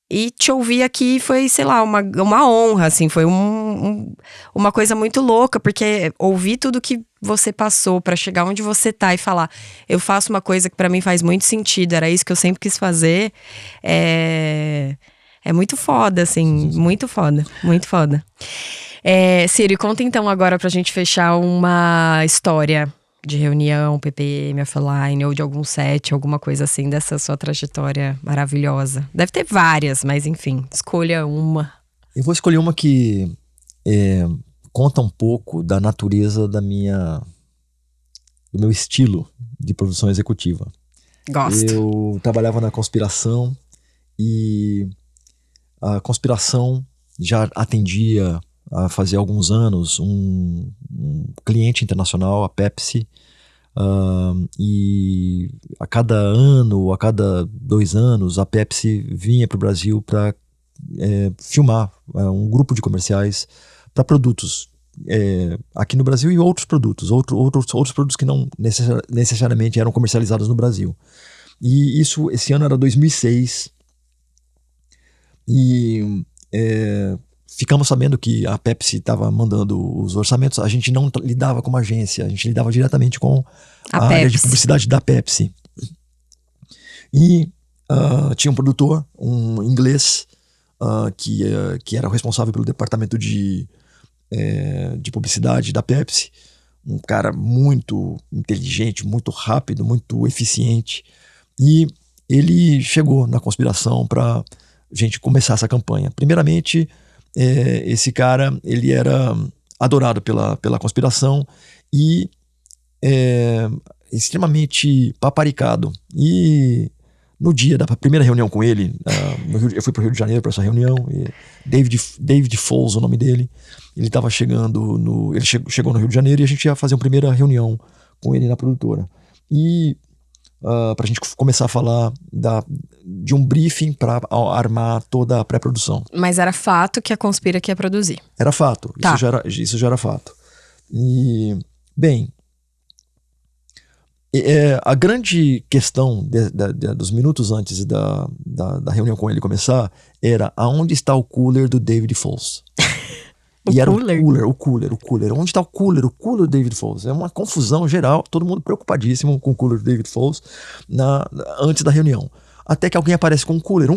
[SPEAKER 1] E te ouvir aqui foi, sei lá, uma honra, assim, foi uma coisa muito louca, porque ouvir tudo que você passou pra chegar onde você tá e falar, eu faço uma coisa que pra mim faz muito sentido, era isso que eu sempre quis fazer, é muito foda, assim, muito foda, muito foda. Círio, conta então agora pra gente fechar uma história de reunião, PPM, offline, ou de algum set, alguma coisa assim, dessa sua trajetória maravilhosa. Deve ter várias, mas enfim, escolha uma.
[SPEAKER 2] Eu vou escolher uma que conta um pouco da natureza do meu estilo de produção executiva.
[SPEAKER 1] Gosto.
[SPEAKER 2] Eu trabalhava na Conspiração e a Conspiração já atendia a fazer alguns anos um cliente internacional, a Pepsi, e a cada ano, a cada 2 anos, a Pepsi vinha para o Brasil para filmar um grupo de comerciais para produtos aqui no Brasil e outros produtos, outros produtos que não necessariamente eram comercializados no Brasil. E esse ano era 2006 e ficamos sabendo que a Pepsi estava mandando os orçamentos. A gente não lidava com uma agência, a gente lidava diretamente com a área de publicidade da Pepsi. E tinha um produtor, um inglês, que era o responsável pelo departamento de publicidade da Pepsi. Um cara muito inteligente, muito rápido, muito eficiente. E ele chegou na Conspiração para a gente começar essa campanha. Primeiramente, esse cara, ele era adorado pela Conspiração e extremamente paparicado. E no dia da primeira reunião com ele, eu fui para o Rio de Janeiro para essa reunião, e David Foles, o nome dele, ele estava chegando ele chegou no Rio de Janeiro e a gente ia fazer uma primeira reunião com ele na produtora. E para a gente começar a falar de um briefing para armar toda a pré-produção.
[SPEAKER 1] Mas era fato que a Conspira que ia produzir.
[SPEAKER 2] Era fato, tá. Isso já era fato. E, bem, a grande questão dos minutos antes da reunião com ele começar era aonde está o cooler do David Foles. O cooler. Onde está o cooler do David Foles? É uma confusão geral, todo mundo preocupadíssimo com o cooler do David Foles antes da reunião. Até que alguém aparece com um cooler.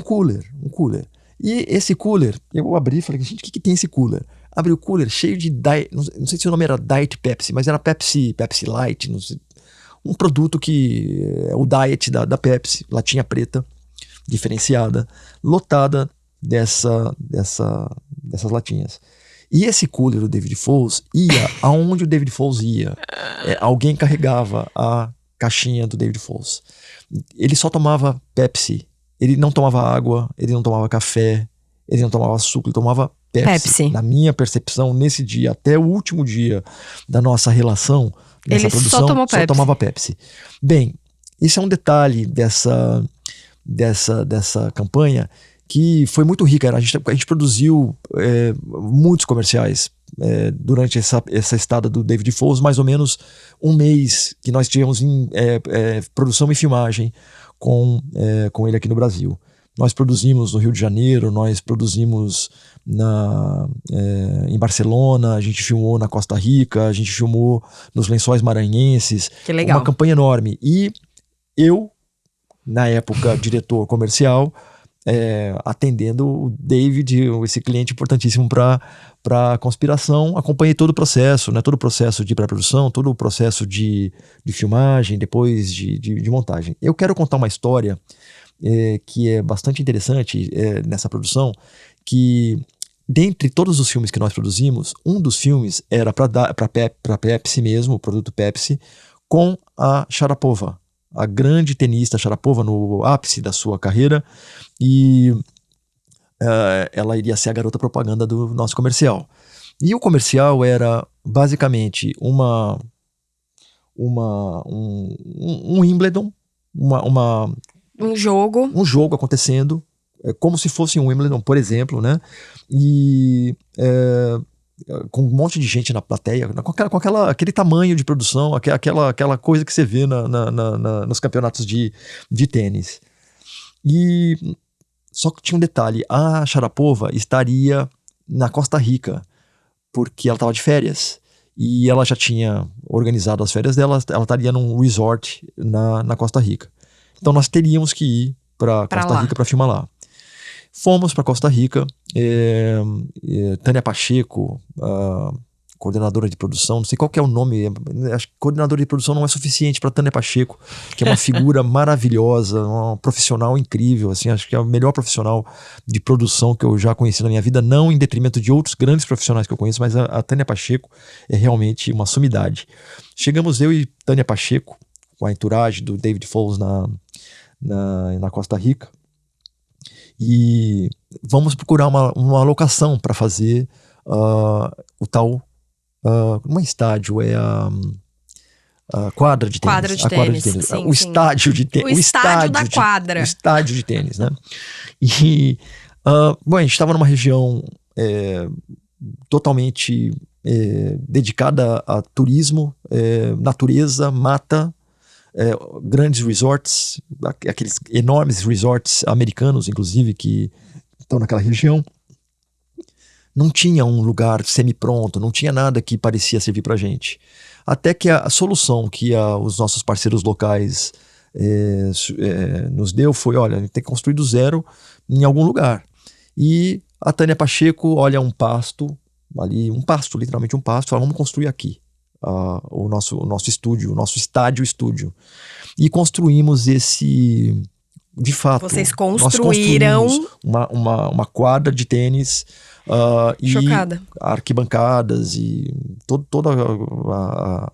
[SPEAKER 2] E esse cooler, eu abri e falei, gente, o que tem esse cooler? Abri o cooler cheio de não sei se o nome era Diet Pepsi, mas era Pepsi Light, não sei, um produto que é o Diet da Pepsi, latinha preta, diferenciada, lotada dessas latinhas. E esse cooler do David Foles ia aonde o David Foles ia. Alguém carregava a caixinha do David Foles. Ele só tomava Pepsi. Ele não tomava água, ele não tomava café, ele não tomava suco, ele tomava Pepsi. Na minha percepção, nesse dia, até o último dia da nossa relação, nessa produção, só tomava Pepsi. Bem, isso é um detalhe dessa campanha que foi muito rica. A gente produziu muitos comerciais durante essa estada do David Foles, mais ou menos um mês que nós tivemos em produção e filmagem com ele aqui no Brasil. Nós produzimos no Rio de Janeiro, nós produzimos em Barcelona, a gente filmou na Costa Rica, a gente filmou nos Lençóis Maranhenses.
[SPEAKER 1] Que legal.
[SPEAKER 2] Uma campanha enorme. E eu, na época, diretor comercial, atendendo o David, esse cliente importantíssimo para a Conspiração, acompanhei todo o processo, né, todo o processo de pré-produção, todo o processo de filmagem, depois de montagem. Eu quero contar uma história que é bastante interessante nessa produção, que dentre todos os filmes que nós produzimos, um dos filmes era para Pepsi mesmo, o produto Pepsi, com a Sharapova, a grande tenista Sharapova no ápice da sua carreira, e ela iria ser a garota propaganda do nosso comercial. E o comercial era basicamente um Wimbledon,
[SPEAKER 1] um jogo
[SPEAKER 2] acontecendo, como se fosse um Wimbledon, por exemplo, né? E com um monte de gente na plateia, com aquele tamanho de produção, aquela coisa que você vê nos campeonatos de tênis. E Só que tinha um detalhe, a Sharapova estaria na Costa Rica, porque ela estava de férias. E ela já tinha organizado as férias dela, ela estaria num resort na Costa Rica. Então nós teríamos que ir para Costa Rica para filmar lá. Fomos para Costa Rica, Tânia Pacheco, coordenadora de produção, não sei qual que é o nome, acho que coordenadora de produção não é suficiente para Tânia Pacheco, que é uma figura maravilhosa, uma profissional incrível, assim, acho que é a melhor profissional de produção que eu já conheci na minha vida, não em detrimento de outros grandes profissionais que eu conheço, mas a Tânia Pacheco é realmente uma sumidade. Chegamos eu e Tânia Pacheco, com a entourage do David Foles na Costa Rica, e vamos procurar uma locação para fazer o tal não é estádio, é a quadra de tênis.
[SPEAKER 1] Quadra de tênis. Sim,
[SPEAKER 2] o estádio de tênis.
[SPEAKER 1] O estádio da quadra.
[SPEAKER 2] O estádio de tênis, né? E, bom, a gente estava numa região totalmente dedicada a turismo, natureza, mata, grandes resorts, aqueles enormes resorts americanos, inclusive, que estão naquela região. Não tinha um lugar semi-pronto, não tinha nada que parecia servir pra gente. Até que a solução que os nossos parceiros locais nos deu foi, olha, a gente tem que construir do zero em algum lugar. E a Tânia Pacheco olha um pasto, ali, literalmente um pasto, fala, vamos construir aqui o nosso estúdio, o nosso estádio. E construímos esse... De fato,
[SPEAKER 1] vocês construíram
[SPEAKER 2] uma quadra de tênis e arquibancadas e toda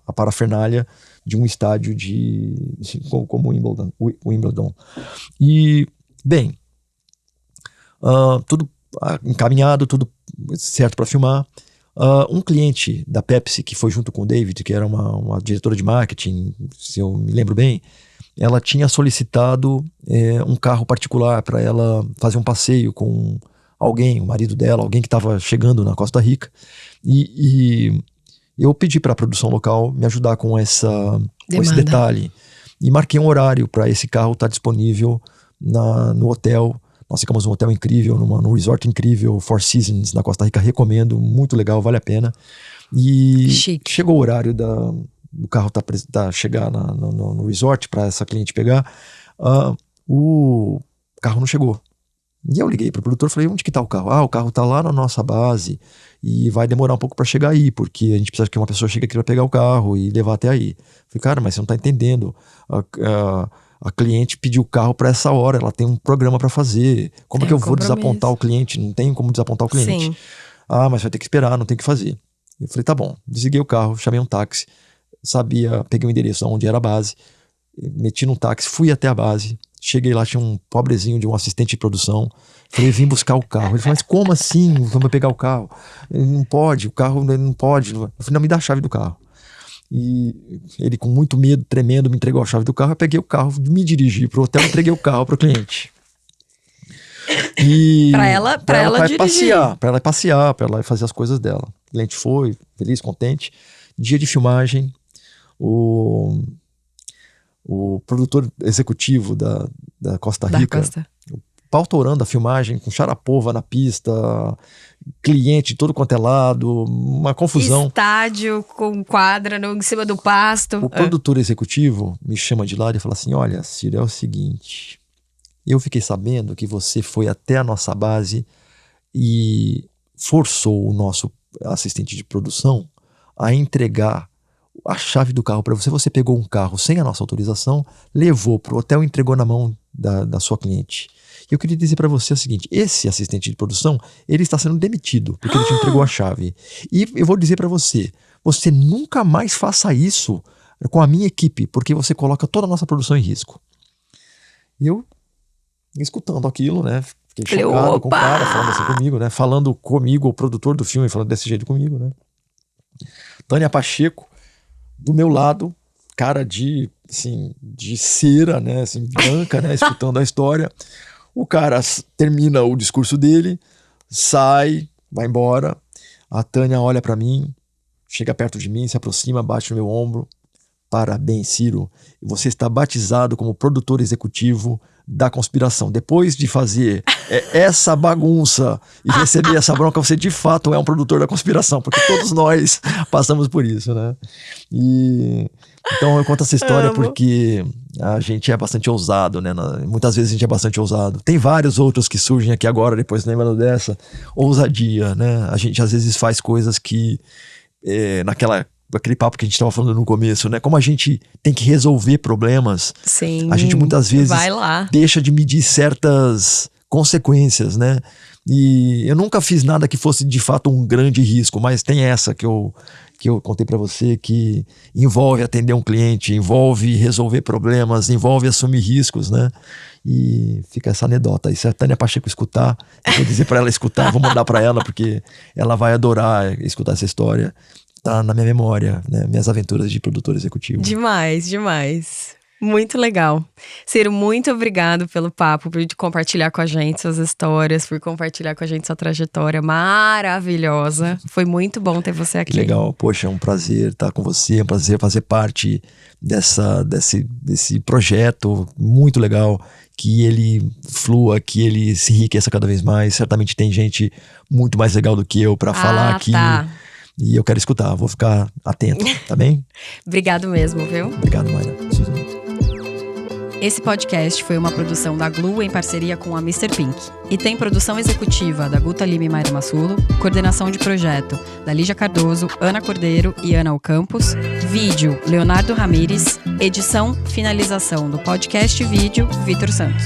[SPEAKER 2] a parafernália de um estádio como Wimbledon. E, bem, tudo encaminhado, tudo certo para filmar. Um cliente da Pepsi, que foi junto com o David, que era uma diretora de marketing, se eu me lembro bem, ela tinha solicitado um carro particular para ela fazer um passeio com alguém, o marido dela, alguém que estava chegando na Costa Rica. E eu pedi para a produção local me ajudar com esse detalhe. E marquei um horário para esse carro estar disponível no hotel. Nós ficamos num hotel incrível, num resort incrível, Four Seasons, na Costa Rica. Recomendo, muito legal, vale a pena. E
[SPEAKER 1] chique.
[SPEAKER 2] Chegou o horário do carro chegar no resort para essa cliente pegar, o carro não chegou. E eu liguei para o produtor e falei, onde que está o carro? O carro está lá na nossa base e vai demorar um pouco para chegar aí, porque a gente precisa que uma pessoa chegue aqui para pegar o carro e levar até aí. Falei, cara, mas você não está entendendo. A cliente pediu o carro para essa hora, ela tem um programa para fazer. Como é que eu vou desapontar o cliente? Não tem como desapontar o cliente.
[SPEAKER 1] Sim.
[SPEAKER 2] Mas vai ter que esperar, não tem o que fazer. Eu falei, tá bom. Desliguei o carro, chamei um táxi. Peguei o endereço onde era a base, meti no táxi, fui até a base, cheguei lá, tinha um pobrezinho de um assistente de produção, falei, vim buscar o carro. Ele falou, mas como assim, vamos pegar o carro? Ele não pode, o carro não pode. Eu falei, não, me dá a chave do carro. E ele com muito medo, tremendo, me entregou a chave do carro, eu peguei o carro, me dirigi pro hotel, entreguei o carro pro cliente. E
[SPEAKER 1] pra ela dirigir.
[SPEAKER 2] Pra ela passear, pra ela fazer as coisas dela. O cliente foi, feliz, contente. Dia de filmagem, o produtor executivo da Costa Rica, pautorando a filmagem, com Sharapova na pista, cliente de todo quanto é lado, uma confusão.
[SPEAKER 1] Estádio com quadra em cima do pasto.
[SPEAKER 2] O produtor executivo me chama de lado e fala assim, olha, Ciro, é o seguinte, eu fiquei sabendo que você foi até a nossa base e forçou o nosso assistente de produção a entregar a chave do carro para você. Você pegou um carro sem a nossa autorização, levou para o hotel e entregou na mão da sua cliente. E eu queria dizer para você o seguinte, esse assistente de produção, ele está sendo demitido porque ele te entregou a chave. E eu vou dizer para você nunca mais faça isso com a minha equipe, porque você coloca toda a nossa produção em risco. E eu, escutando aquilo, né, fiquei chocado com o cara falando assim comigo, né, falando comigo, o produtor do filme falando desse jeito comigo, né. Tânia Pacheco, do meu lado, cara de cera, né, assim, branca, né, escutando a história. O cara termina o discurso dele, sai, vai embora. A Tânia olha pra mim, chega perto de mim, se aproxima, bate no meu ombro. Parabéns, Ciro. Você está batizado como produtor executivo da conspiração, depois de fazer essa bagunça e receber essa bronca, você de fato é um produtor da conspiração, porque todos nós passamos por isso, né? Então eu conto essa história porque a gente é bastante ousado, né? Muitas vezes a gente é bastante ousado. Tem vários outros que surgem aqui agora, depois lembrando dessa. Ousadia, né? A gente às vezes faz coisas que aquele papo que a gente estava falando no começo, né? Como a gente tem que resolver problemas,
[SPEAKER 1] sim,
[SPEAKER 2] a gente muitas vezes deixa de medir certas consequências, né? E eu nunca fiz nada que fosse de fato um grande risco, mas tem essa que eu contei para você, que envolve atender um cliente, envolve resolver problemas, envolve assumir riscos, né? E fica essa anedota. E se a Tânia Pacheco escutar, eu vou dizer para ela escutar, vou mandar para ela, porque ela vai adorar escutar essa história. Tá na minha memória, né? Minhas aventuras de produtor executivo.
[SPEAKER 1] Demais. Muito legal. Ciro, muito obrigado pelo papo, por compartilhar com a gente suas histórias, por compartilhar com a gente sua trajetória maravilhosa. Foi muito bom ter você aqui.
[SPEAKER 2] Que legal. Poxa, é um prazer estar com você, é um prazer fazer parte desse projeto muito legal, que ele flua, que ele se enriqueça cada vez mais. Certamente tem gente muito mais legal do que eu para falar aqui. Tá. E eu quero escutar, vou ficar atento, tá bem?
[SPEAKER 1] Obrigado mesmo, viu?
[SPEAKER 2] Obrigado, Mayra.
[SPEAKER 1] Esse podcast foi uma produção da Glu em parceria com a Mr. Pink. E tem produção executiva da Guta Lima e Mayra Massulo, coordenação de projeto da Lígia Cardoso, Ana Cordeiro e Ana Ocampos, vídeo Leonardo Ramires, edição, finalização do podcast vídeo Vitor Santos.